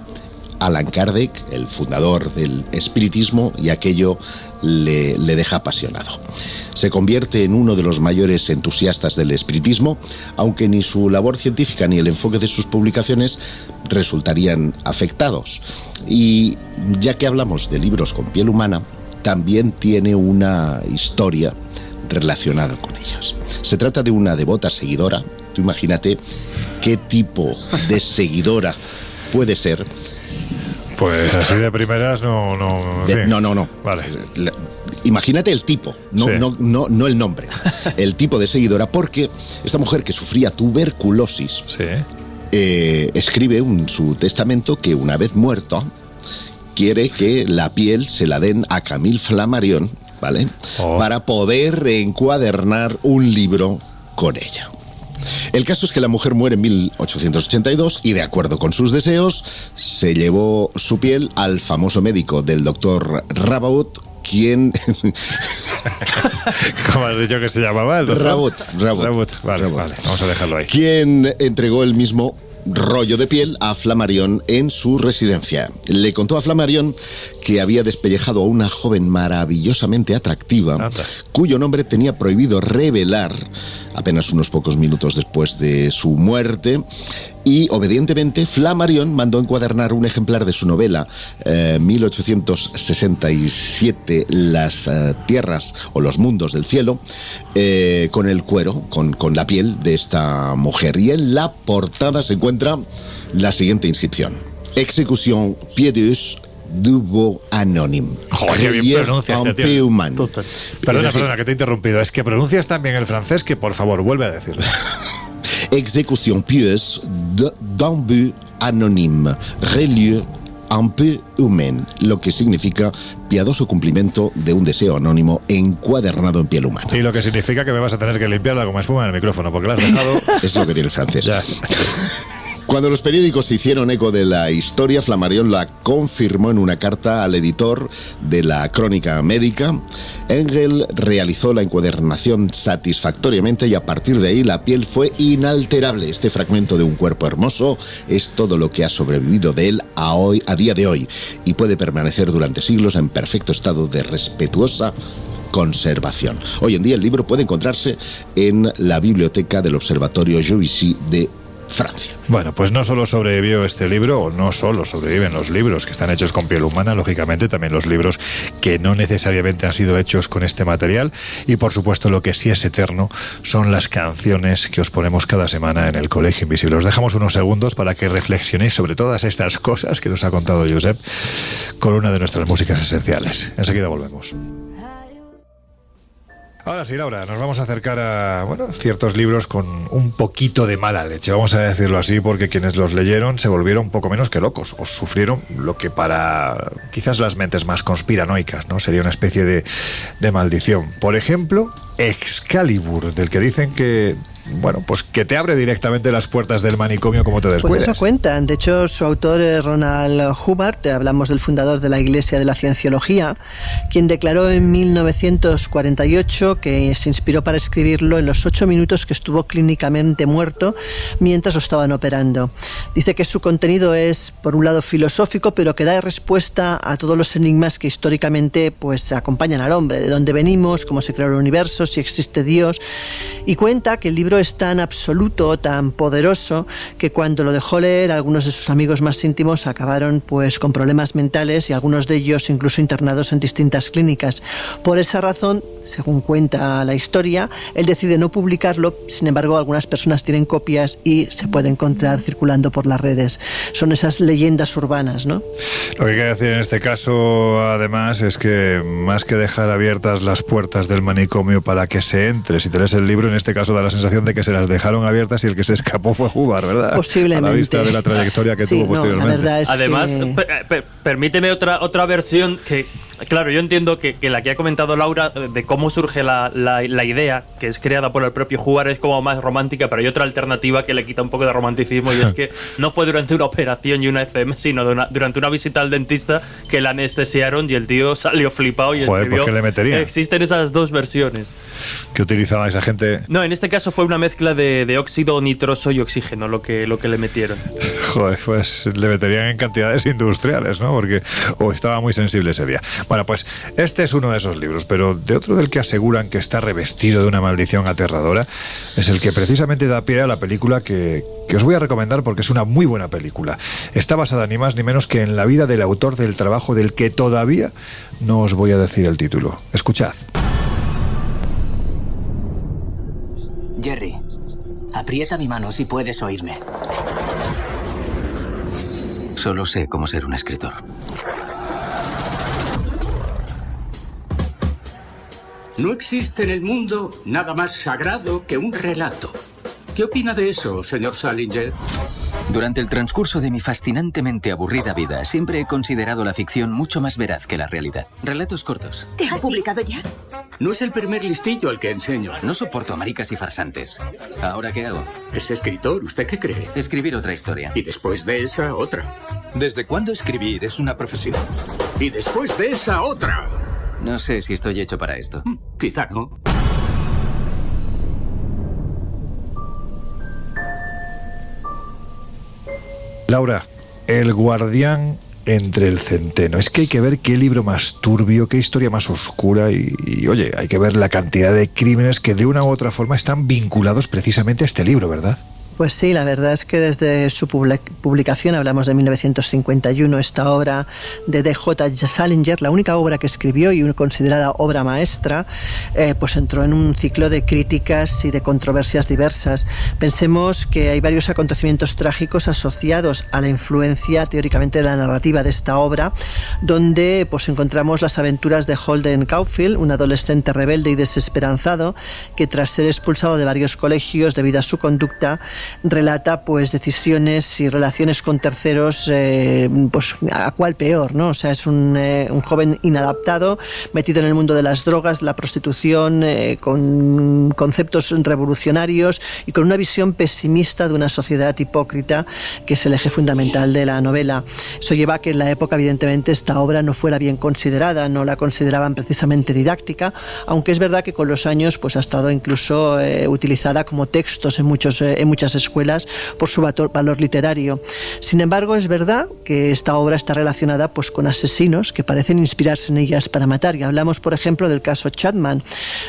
Allan Kardec, el fundador del espiritismo, y aquello le deja apasionado. Se convierte en uno de los mayores entusiastas del espiritismo, aunque ni su labor científica ni el enfoque de sus publicaciones resultarían afectados. Y ya que hablamos de libros con piel humana, también tiene una historia relacionada con ellos. Se trata de una devota seguidora. Tú imagínate qué tipo de seguidora puede ser. Pues así de primeras no. No. Vale. Imagínate el tipo, no el nombre. El tipo de seguidora, porque esta mujer, que sufría tuberculosis, escribe en su testamento que una vez muerto quiere que la piel se la den a Camille Flammarion, ¿vale? Para poder encuadernar un libro con ella. El caso es que la mujer muere en 1882 y, de acuerdo con sus deseos, se llevó su piel al famoso médico del doctor Rabaut, quien... ¿Cómo has dicho que se llamaba el doctor? Rabaut. Vale, vamos a dejarlo ahí. Quien entregó el mismo rollo de piel a Flammarion en su residencia. Le contó a Flammarion que había despellejado a una joven maravillosamente atractiva, cuyo nombre tenía prohibido revelar apenas unos pocos minutos después de su muerte, y obedientemente Flammarion mandó encuadernar un ejemplar de su novela 1867, Las tierras o los mundos del cielo, con el cuero, con la piel de esta mujer. Y en la portada se encuentra la siguiente inscripción: Execución pieuse du beau anonyme. Joder, qué bien pronuncias, tío. Perdona, que te he interrumpido. Es que pronuncias tan bien el francés que, por favor, vuelve a decirlo. Exécution pieuse d'un but anonyme, relieu un peu humain, lo que significa piadoso cumplimiento de un deseo anónimo encuadernado en piel humana. Y lo que significa que me vas a tener que limpiar la goma espuma en el micrófono, porque la has dejado... Es lo que tiene el francés. Ya. Cuando los periódicos se hicieron eco de la historia, Flammarion la confirmó en una carta al editor de la Crónica Médica. Engel realizó la encuadernación satisfactoriamente y a partir de ahí la piel fue inalterable. Este fragmento de un cuerpo hermoso es todo lo que ha sobrevivido de él a día de hoy y puede permanecer durante siglos en perfecto estado de respetuosa conservación. Hoy en día el libro puede encontrarse en la biblioteca del Observatorio Juvisy de Francia. Bueno, pues no solo sobrevivió este libro, o no solo sobreviven los libros que están hechos con piel humana, lógicamente también los libros que no necesariamente han sido hechos con este material, y por supuesto lo que sí es eterno son las canciones que os ponemos cada semana en el Colegio Invisible. Os dejamos unos segundos para que reflexionéis sobre todas estas cosas que nos ha contado Josep con una de nuestras músicas esenciales. Enseguida volvemos. Ahora sí, Laura, nos vamos a acercar a ciertos libros con un poquito de mala leche, vamos a decirlo así, porque quienes los leyeron se volvieron poco menos que locos, o sufrieron lo que para quizás las mentes más conspiranoicas, ¿no?, sería una especie de maldición. Por ejemplo, Excalibur, del que dicen que... pues que te abre directamente las puertas del manicomio como te descuides. Pues eso cuentan. De hecho, su autor es Ronald Hubbard, hablamos del fundador de la Iglesia de la Cienciología, quien declaró en 1948 que se inspiró para escribirlo en los 8 minutos que estuvo clínicamente muerto mientras lo estaban operando. Dice que su contenido es, por un lado, filosófico, pero que da respuesta a todos los enigmas que históricamente acompañan al hombre, de dónde venimos, cómo se creó el universo, si existe Dios, y cuenta que el libro es tan absoluto, tan poderoso, que cuando lo dejó leer, algunos de sus amigos más íntimos acabaron con problemas mentales y algunos de ellos incluso internados en distintas clínicas. Por esa razón, según cuenta la historia, él decide no publicarlo. Sin embargo, algunas personas tienen copias y se puede encontrar circulando por las redes. Son esas leyendas urbanas, ¿no? Lo que hay que decir en este caso, además, es que más que dejar abiertas las puertas del manicomio para que se entre, si te lees el libro, en este caso da la sensación de que se las dejaron abiertas y el que se escapó fue Hubbard, ¿verdad? Posiblemente. A la vista de la trayectoria que tuvo posteriormente. La verdad es además, permíteme otra versión que... Claro, yo entiendo que la que ha comentado Laura de cómo surge la idea, que es creada por el propio Hubbard, es como más romántica, pero hay otra alternativa que le quita un poco de romanticismo, y es que no fue durante una operación y una FM, sino durante una visita al dentista que la anestesiaron y el tío salió flipado y escribió. ¿Por qué le meterían? Existen esas dos versiones. ¿Qué utilizaba esa gente? No, en este caso fue una mezcla de óxido nitroso y oxígeno lo que le metieron. Joder, pues le meterían en cantidades industriales, ¿no? Porque estaba muy sensible ese día. Bueno, pues este es uno de esos libros, pero de otro del que aseguran que está revestido de una maldición aterradora, es el que precisamente da pie a la película que os voy a recomendar porque es una muy buena película. Está basada ni más ni menos que en la vida del autor del trabajo del que todavía no os voy a decir el título. Escuchad. Jerry, aprieta mi mano si puedes oírme. Solo sé cómo ser un escritor. No existe en el mundo nada más sagrado que un relato. ¿Qué opina de eso, señor Salinger? Durante el transcurso de mi fascinantemente aburrida vida, siempre he considerado la ficción mucho más veraz que la realidad. Relatos cortos. ¿Te has publicado ya? No es el primer listillo al que enseño. No soporto a maricas y farsantes. ¿Ahora qué hago? Es escritor, ¿usted qué cree? Escribir otra historia. Y después de esa, otra. ¿Desde cuándo escribir es una profesión? Y después de esa, otra. No sé si estoy hecho para esto. Quizá no. Laura, El guardián entre el centeno. Es que hay que ver qué libro más turbio, qué historia más oscura y oye, hay que ver la cantidad de crímenes que de una u otra forma están vinculados precisamente a este libro, ¿verdad? Pues sí, la verdad es que desde su publicación, hablamos de 1951, esta obra de D.J. Salinger, la única obra que escribió y considerada obra maestra, pues entró en un ciclo de críticas y de controversias diversas. Pensemos que hay varios acontecimientos trágicos asociados a la influencia teóricamente de la narrativa de esta obra, donde pues encontramos las aventuras de Holden Caulfield, un adolescente rebelde y desesperanzado que tras ser expulsado de varios colegios debido a su conducta, relata pues decisiones y relaciones con terceros, pues a cuál peor, ¿no? O sea, es un joven inadaptado, metido en el mundo de las drogas, la prostitución, con conceptos revolucionarios y con una visión pesimista de una sociedad hipócrita, que es el eje fundamental de la novela. Eso lleva a que en la época, evidentemente, esta obra no fuera bien considerada, no la consideraban precisamente didáctica, aunque es verdad que con los años pues ha estado incluso utilizada como textos en muchas escuelas por su valor literario. Sin embargo, es verdad que esta obra está relacionada pues con asesinos que parecen inspirarse en ellas para matar. Y hablamos, por ejemplo, del caso Chapman.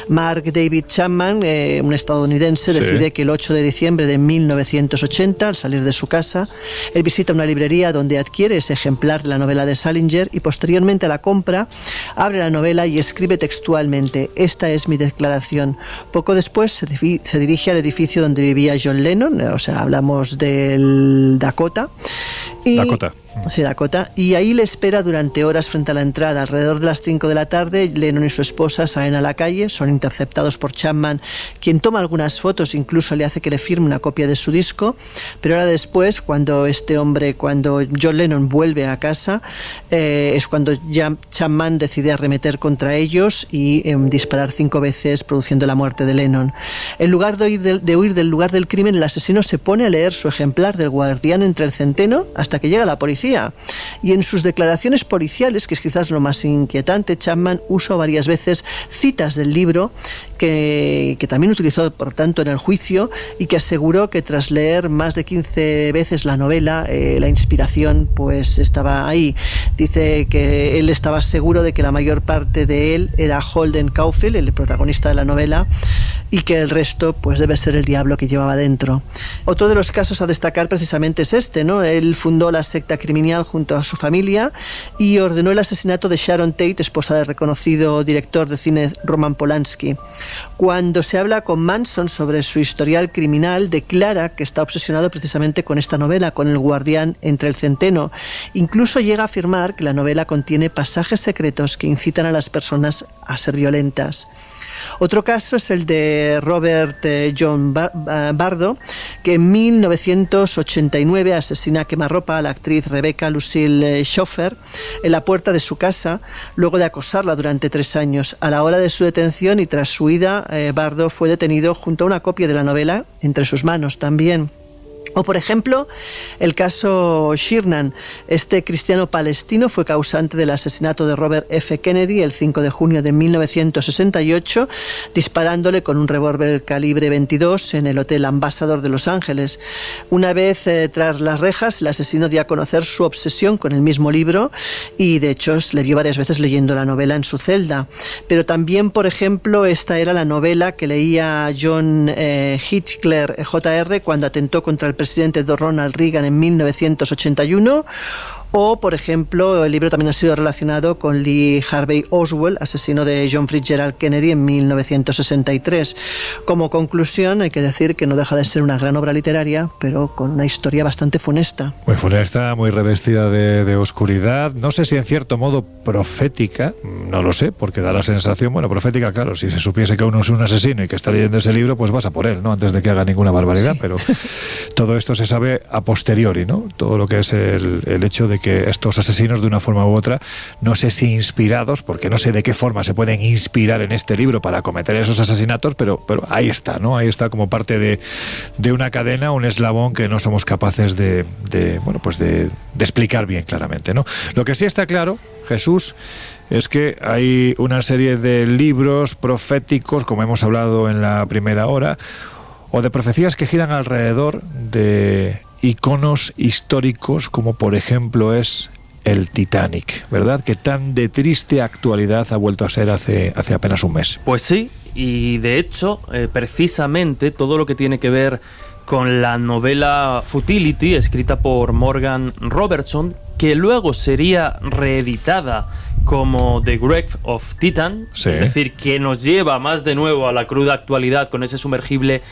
Mark David Chapman, un estadounidense, decide que el 8 de diciembre de 1980, al salir de su casa, él visita una librería donde adquiere ese ejemplar de la novela de Salinger y posteriormente a la compra abre la novela y escribe textualmente: "Esta es mi declaración". Poco después se dirige al edificio donde vivía John Lennon, o sea, hablamos del Dakota. Sí, Dakota. Y ahí le espera durante horas frente a la entrada. Alrededor de las 5 de la tarde, Lennon y su esposa salen a la calle, son interceptados por Chapman, quien toma algunas fotos, incluso le hace que le firme una copia de su disco. Pero ahora después, cuando John Lennon vuelve a casa, es cuando Chapman decide arremeter contra ellos y disparar 5 veces, produciendo la muerte de Lennon. En lugar de huir del lugar del crimen, el asesino se pone a leer su ejemplar del Guardián entre el centeno hasta que llega la policía. Y en sus declaraciones policiales, que es quizás lo más inquietante, Chapman usa varias veces citas del libro que también utilizó, por tanto, en el juicio, y que aseguró que tras leer más de 15 veces la novela, la inspiración pues estaba ahí. Dice que él estaba seguro de que la mayor parte de él era Holden Caulfield, el protagonista de la novela, y que el resto pues debe ser el diablo que llevaba dentro. Otro de los casos a destacar precisamente es este, ¿no? Él fundó la secta criminal junto a su familia y ordenó el asesinato de Sharon Tate, esposa del reconocido director de cine Roman Polanski. Cuando se habla con Manson sobre su historial criminal, declara que está obsesionado precisamente con esta novela, con El Guardián entre el centeno. Incluso llega a afirmar que la novela contiene pasajes secretos que incitan a las personas a ser violentas. Otro caso es el de Robert John Bardo, que en 1989 asesina a quemarropa a la actriz Rebecca Lucille Schoffer en la puerta de su casa, luego de acosarla durante 3 años. A la hora de su detención y tras su huida, Bardo fue detenido junto a una copia de la novela entre sus manos también. O, por ejemplo, el caso Shirnan. Este cristiano palestino fue causante del asesinato de Robert F. Kennedy el 5 de junio de 1968, disparándole con un revólver calibre 22 en el Hotel Ambassador de Los Ángeles. Una vez tras las rejas, el asesino dio a conocer su obsesión con el mismo libro y, de hecho, le vio varias veces leyendo la novela en su celda. Pero también, por ejemplo, esta era la novela que leía John Hitchcler Jr. cuando atentó contra el presidente Ronald Reagan en 1981. O, por ejemplo, el libro también ha sido relacionado con Lee Harvey Oswald, asesino de John Fitzgerald Kennedy en 1963. Como conclusión, hay que decir que no deja de ser una gran obra literaria, pero con una historia bastante funesta. Muy funesta, muy revestida de oscuridad. No sé si en cierto modo profética, no lo sé, porque da la sensación, bueno, profética, claro, si se supiese que uno es un asesino y que está leyendo ese libro, pues vas a por él, ¿no? Antes de que haga ninguna barbaridad, sí. Pero todo esto se sabe a posteriori, ¿no? Todo lo que es el hecho de que estos asesinos, de una forma u otra, no sé si inspirados, porque no sé de qué forma se pueden inspirar en este libro para cometer esos asesinatos, pero ahí está, ¿no? Ahí está como parte de una cadena, un eslabón que no somos capaces de explicar bien claramente, ¿no? Lo que sí está claro, Jesús, es que hay una serie de libros proféticos, como hemos hablado en la primera hora, o de profecías que giran alrededor de iconos históricos, como por ejemplo es el Titanic, ¿verdad? Que tan de triste actualidad ha vuelto a ser hace apenas un mes. Pues sí, y de hecho, precisamente todo lo que tiene que ver con la novela Futility, escrita por Morgan Robertson, que luego sería reeditada como The Grave of Titan, sí. Es decir, que nos lleva más de nuevo a la cruda actualidad con ese sumergible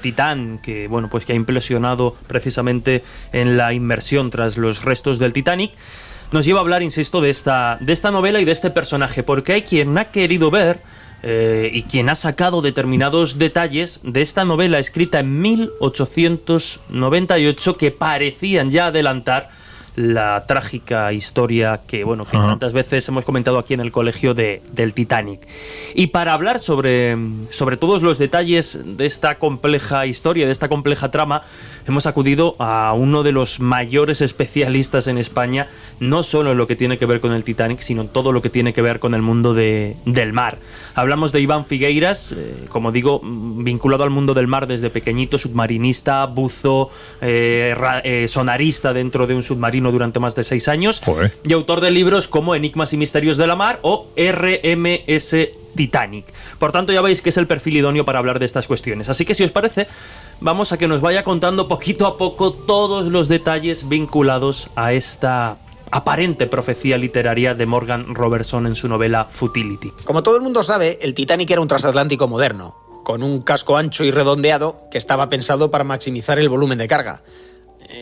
Titán que, bueno, pues que ha implosionado precisamente en la inmersión tras los restos del Titanic. Nos lleva a hablar, insisto, de esta novela y de este personaje, porque hay quien ha querido ver y quien ha sacado determinados detalles de esta novela escrita en 1898 que parecían ya adelantar la trágica historia que, bueno, que tantas veces hemos comentado aquí en el colegio del Titanic. Y para hablar sobre todos los detalles de esta compleja historia, de esta compleja trama, hemos acudido a uno de los mayores especialistas en España, no solo en lo que tiene que ver con el Titanic, sino en todo lo que tiene que ver con el mundo del mar. Hablamos de Iván Figueiras, como digo, vinculado al mundo del mar desde pequeñito, submarinista, buzo, sonarista dentro de un submarino durante más de 6 años. Joder. Y autor de libros como Enigmas y Misterios de la Mar o RMS Titanic. Por tanto, ya veis que es el perfil idóneo para hablar de estas cuestiones. Así que, si os parece, vamos a que nos vaya contando poquito a poco todos los detalles vinculados a esta aparente profecía literaria de Morgan Robertson en su novela Futility. Como todo el mundo sabe, el Titanic era un transatlántico moderno, con un casco ancho y redondeado que estaba pensado para maximizar el volumen de carga,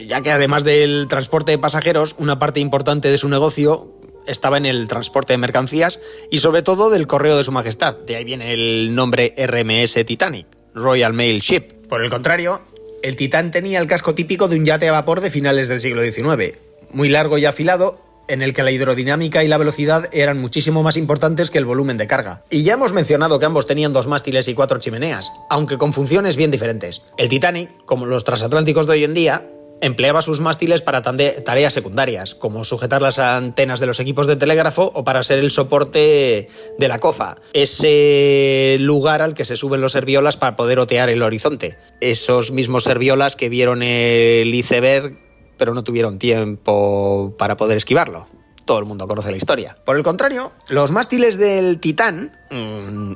ya que además del transporte de pasajeros, una parte importante de su negocio estaba en el transporte de mercancías y sobre todo del correo de su majestad. De ahí viene el nombre RMS Titanic, Royal Mail Ship. Por el contrario, el Titán tenía el casco típico de un yate a vapor de finales del siglo XIX, muy largo y afilado, en el que la hidrodinámica y la velocidad eran muchísimo más importantes que el volumen de carga. Y ya hemos mencionado que ambos tenían 2 mástiles y 4 chimeneas, aunque con funciones bien diferentes. El Titanic, como los transatlánticos de hoy en día, empleaba sus mástiles para tareas secundarias, como sujetar las antenas de los equipos de telégrafo o para ser el soporte de la cofa, ese lugar al que se suben los serviolas para poder otear el horizonte. Esos mismos serviolas que vieron el iceberg, pero no tuvieron tiempo para poder esquivarlo. Todo el mundo conoce la historia. Por el contrario, los mástiles del Titán,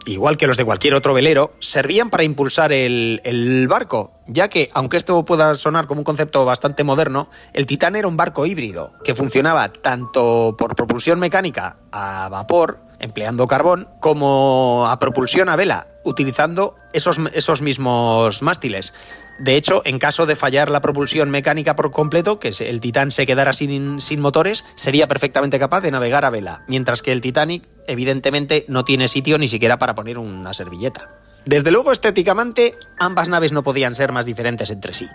igual que los de cualquier otro velero, servían para impulsar el barco, ya que, aunque esto pueda sonar como un concepto bastante moderno, el Titán era un barco híbrido, que funcionaba tanto por propulsión mecánica a vapor, empleando carbón, como a propulsión a vela, utilizando esos mismos mástiles. De hecho, en caso de fallar la propulsión mecánica por completo, que el Titán se quedara sin motores, sería perfectamente capaz de navegar a vela, mientras que el Titanic, evidentemente, no tiene sitio ni siquiera para poner una servilleta. Desde luego, estéticamente, ambas naves no podían ser más diferentes entre sí.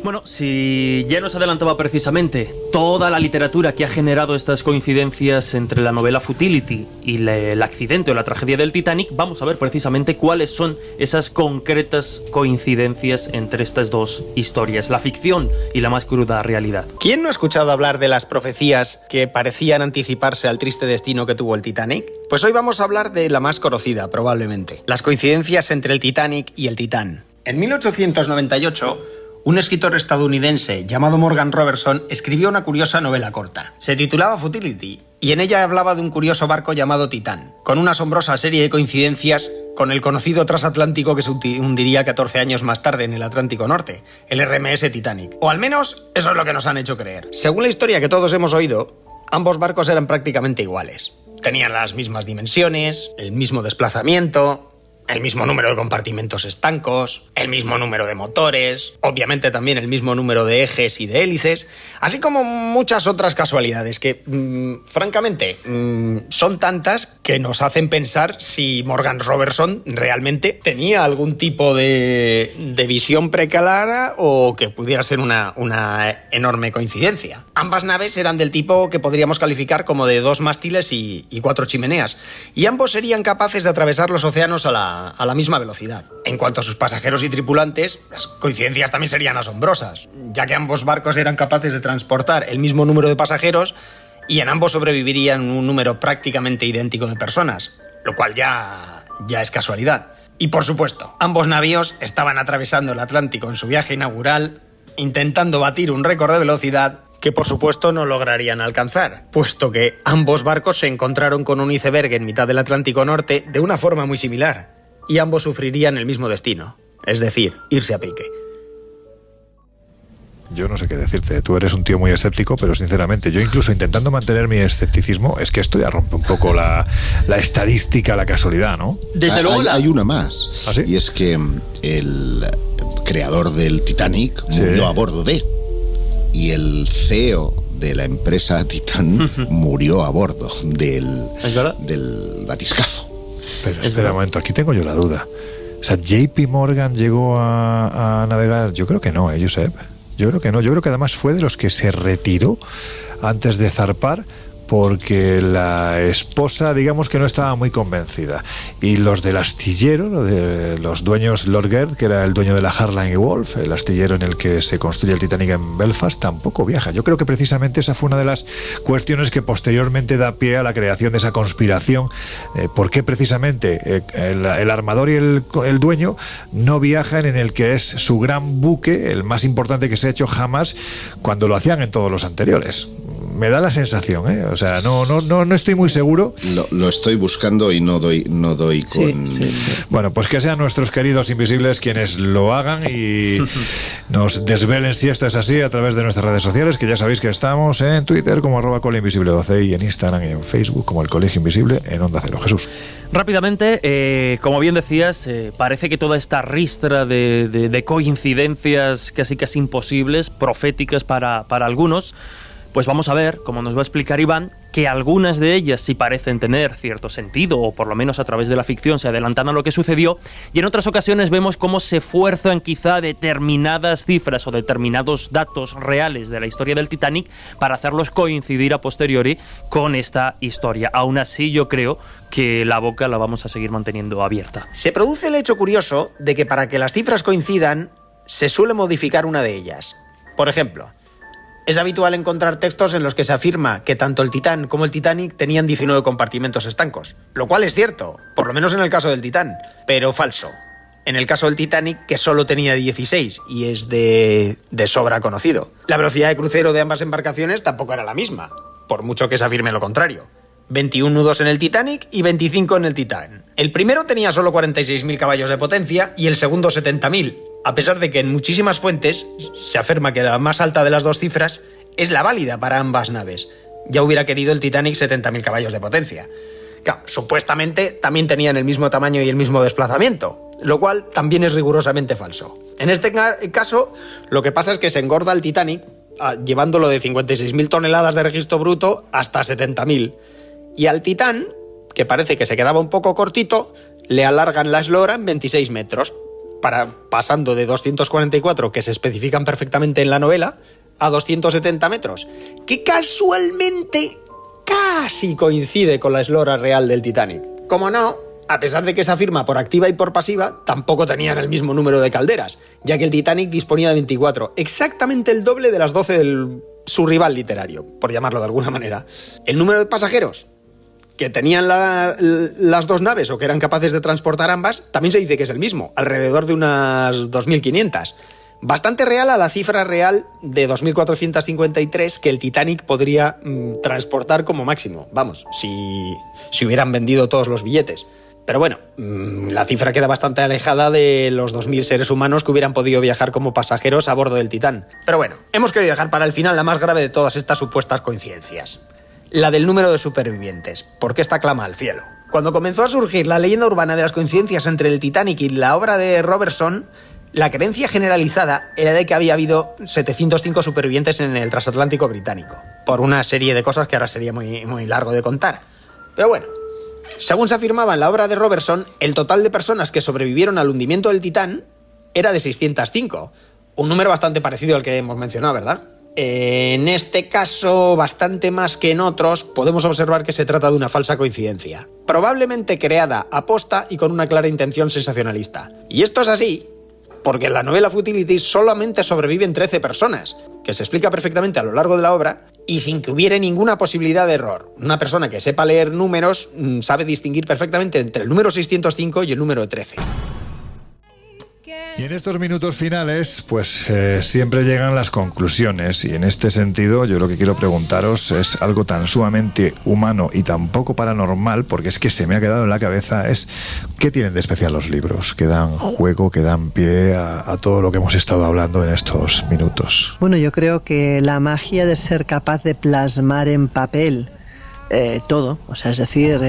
Bueno, si ya nos adelantaba precisamente toda la literatura que ha generado estas coincidencias entre la novela Futility y el accidente o la tragedia del Titanic, vamos a ver precisamente cuáles son esas concretas coincidencias entre estas dos historias, la ficción y la más cruda realidad. ¿Quién no ha escuchado hablar de las profecías que parecían anticiparse al triste destino que tuvo el Titanic? Pues hoy vamos a hablar de la más conocida, probablemente, las coincidencias entre el Titanic y el Titán. En 1898... un escritor estadounidense llamado Morgan Robertson escribió una curiosa novela corta. Se titulaba Futility y en ella hablaba de un curioso barco llamado Titán, con una asombrosa serie de coincidencias con el conocido transatlántico que se hundiría 14 años más tarde en el Atlántico Norte, el RMS Titanic. O al menos eso es lo que nos han hecho creer. Según la historia que todos hemos oído, ambos barcos eran prácticamente iguales. Tenían las mismas dimensiones, el mismo desplazamiento, el mismo número de compartimentos estancos, el mismo número de motores, obviamente también el mismo número de ejes y de hélices, así como muchas otras casualidades que, francamente, son tantas que nos hacen pensar si Morgan Robertson realmente tenía algún tipo de visión preclara o que pudiera ser una enorme coincidencia. Ambas naves eran del tipo que podríamos calificar como de 2 mástiles y 4 chimeneas, y ambos serían capaces de atravesar los océanos a la misma velocidad. En cuanto a sus pasajeros y tripulantes, las coincidencias también serían asombrosas, ya que ambos barcos eran capaces de transportar el mismo número de pasajeros y en ambos sobrevivirían un número prácticamente idéntico de personas, lo cual ya es casualidad. Y por supuesto, ambos navíos estaban atravesando el Atlántico en su viaje inaugural, intentando batir un récord de velocidad que por supuesto no lograrían alcanzar, puesto que ambos barcos se encontraron con un iceberg en mitad del Atlántico Norte de una forma muy similar, y ambos sufrirían el mismo destino, es decir, irse a pique. Yo no sé qué decirte, tú eres un tío muy escéptico, pero sinceramente, yo incluso intentando mantener mi escepticismo, es que esto ya rompe un poco la estadística, la casualidad, ¿no? Desde luego hay una más, ¿Ah, sí? y es que el creador del Titanic murió a bordo de, y el CEO de la empresa Titan murió a bordo del batiscafo. Pero espera un momento, aquí tengo yo la duda. O sea, JP Morgan llegó a navegar, yo creo que no, Josep. Yo creo que no, yo creo que además fue de los que se retiró antes de zarpar porque la esposa, digamos que no estaba muy convencida. Y los del astillero, los dueños, Lord Gerd, que era el dueño de la Harland y Wolff, el astillero en el que se construye el Titanic en Belfast, tampoco viaja. Yo creo que precisamente esa fue una de las cuestiones que posteriormente da pie a la creación de esa conspiración. ¿Por qué precisamente el armador y el dueño no viajan en el que es su gran buque, el más importante que se ha hecho jamás, cuando lo hacían en todos los anteriores? Me da la sensación, o sea, no estoy muy seguro. Lo estoy buscando y no doy con... Sí. Bueno, pues que sean nuestros queridos invisibles quienes lo hagan y nos desvelen si esto es así a través de nuestras redes sociales, que ya sabéis que estamos en Twitter como @colinvisible12 y en Instagram y en Facebook como el Colegio Invisible en Onda Cero. Jesús. Rápidamente, como bien decías, parece que toda esta ristra de coincidencias casi imposibles, proféticas para algunos, pues vamos a ver, como nos va a explicar Iván, que algunas de ellas sí parecen tener cierto sentido, o por lo menos a través de la ficción se adelantan a lo que sucedió, y en otras ocasiones vemos cómo se fuerzan quizá determinadas cifras o determinados datos reales de la historia del Titanic para hacerlos coincidir a posteriori con esta historia. Aún así, yo creo que la boca la vamos a seguir manteniendo abierta. Se produce el hecho curioso de que para que las cifras coincidan, se suele modificar una de ellas. Por ejemplo, es habitual encontrar textos en los que se afirma que tanto el Titán como el Titanic tenían 19 compartimentos estancos, lo cual es cierto, por lo menos en el caso del Titán, pero falso. En el caso del Titanic, que solo tenía 16 y es de sobra conocido. La velocidad de crucero de ambas embarcaciones tampoco era la misma, por mucho que se afirme lo contrario. 21 nudos en el Titanic y 25 en el Titán. El primero tenía solo 46.000 caballos de potencia y el segundo 70.000. A pesar de que en muchísimas fuentes se afirma que la más alta de las dos cifras es la válida para ambas naves. Ya hubiera querido el Titanic 70.000 caballos de potencia. Claro, supuestamente también tenían el mismo tamaño y el mismo desplazamiento, lo cual también es rigurosamente falso. En este caso, lo que pasa es que se engorda el Titanic, llevándolo de 56.000 toneladas de registro bruto hasta 70.000. Y al Titán, que parece que se quedaba un poco cortito, le alargan la eslora en 26 metros, pasando de 244, que se especifican perfectamente en la novela, a 270 metros, que casualmente casi coincide con la eslora real del Titanic. Como no, a pesar de que se afirma por activa y por pasiva, tampoco tenían el mismo número de calderas, ya que el Titanic disponía de 24, exactamente el doble de las 12 de su rival literario, por llamarlo de alguna manera. El número de pasajeros que tenían las dos naves o que eran capaces de transportar ambas, también se dice que es el mismo, alrededor de unas 2.500. Bastante real a la cifra real de 2.453 que el Titanic podría transportar como máximo, vamos, si hubieran vendido todos los billetes. Pero bueno, la cifra queda bastante alejada de los 2.000 seres humanos que hubieran podido viajar como pasajeros a bordo del Titán. Pero bueno, hemos querido dejar para el final la más grave de todas estas supuestas coincidencias. La del número de supervivientes, porque esta clama al cielo. Cuando comenzó a surgir la leyenda urbana de las coincidencias entre el Titanic y la obra de Robertson, la creencia generalizada era de que había habido 705 supervivientes en el transatlántico británico, por una serie de cosas que ahora sería muy, muy largo de contar. Pero bueno, según se afirmaba en la obra de Robertson, el total de personas que sobrevivieron al hundimiento del Titán era de 605, un número bastante parecido al que hemos mencionado, ¿verdad? En este caso, bastante más que en otros, podemos observar que se trata de una falsa coincidencia, probablemente creada aposta y con una clara intención sensacionalista. Y esto es así porque en la novela Futility solamente sobreviven 13 personas, que se explica perfectamente a lo largo de la obra y sin que hubiera ninguna posibilidad de error. Una persona que sepa leer números sabe distinguir perfectamente entre el número 605 y el número 13. Y en estos minutos finales, pues siempre llegan las conclusiones, y en este sentido yo lo que quiero preguntaros es algo tan sumamente humano y tan poco paranormal, porque es que se me ha quedado en la cabeza, es ¿qué tienen de especial los libros? Que dan juego, que dan pie a todo lo que hemos estado hablando en estos minutos. Bueno, yo creo que la magia de ser capaz de plasmar en papel todo, o sea, es decir,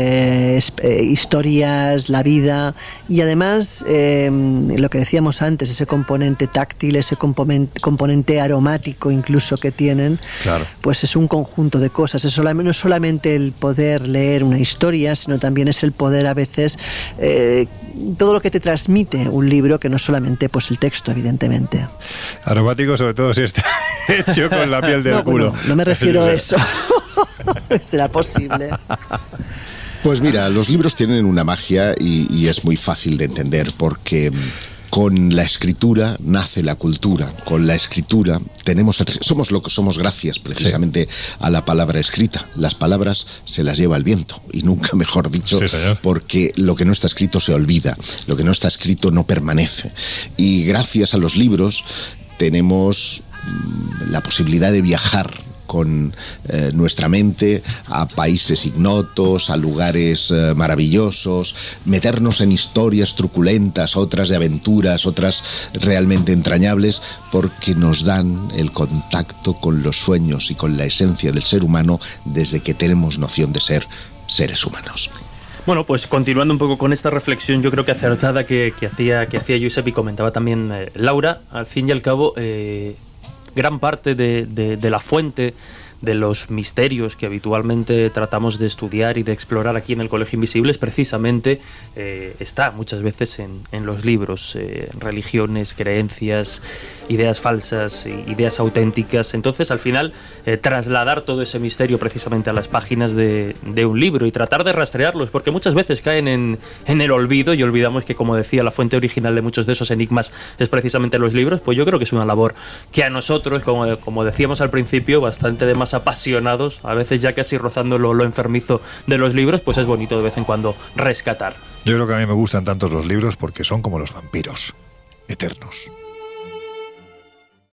historias, la vida, y además lo que decíamos antes, ese componente táctil, ese componente aromático incluso que tienen, claro, pues es un conjunto de cosas. No es solamente el poder leer una historia, sino también es el poder a veces todo lo que te transmite un libro, que no solamente pues el texto, evidentemente. Aromático, sobre todo si está hecho con la piel del culo. Bueno, no me refiero a eso. ¿Será posible? Pues mira, los libros tienen una magia y es muy fácil de entender, porque con la escritura nace la cultura. Con la escritura somos lo que somos gracias precisamente a la palabra escrita. Las palabras se las lleva el viento, y nunca mejor dicho, porque lo que no está escrito se olvida, lo que no está escrito no permanece. Y gracias a los libros tenemos la posibilidad de viajar con nuestra mente a países ignotos, a lugares maravillosos, meternos en historias truculentas, otras de aventuras, otras realmente entrañables, porque nos dan el contacto con los sueños y con la esencia del ser humano desde que tenemos noción de ser seres humanos. Bueno, pues continuando un poco con esta reflexión, yo creo que acertada que hacía Josep y comentaba también Laura, al fin y al cabo, gran parte de la fuente de los misterios que habitualmente tratamos de estudiar y de explorar aquí en el Colegio Invisible es precisamente está muchas veces en los libros, religiones, creencias, ideas falsas, ideas auténticas. Entonces, al final, trasladar todo ese misterio precisamente a las páginas de un libro y tratar de rastrearlos, porque muchas veces caen en el olvido y olvidamos que, como decía, la fuente original de muchos de esos enigmas es precisamente los libros. Pues yo creo que es una labor que a nosotros, como decíamos al principio, bastante de más apasionados, a veces ya casi rozando lo enfermizo de los libros, pues es bonito de vez en cuando rescatar. Yo creo que a mí me gustan tanto los libros porque son como los vampiros, eternos.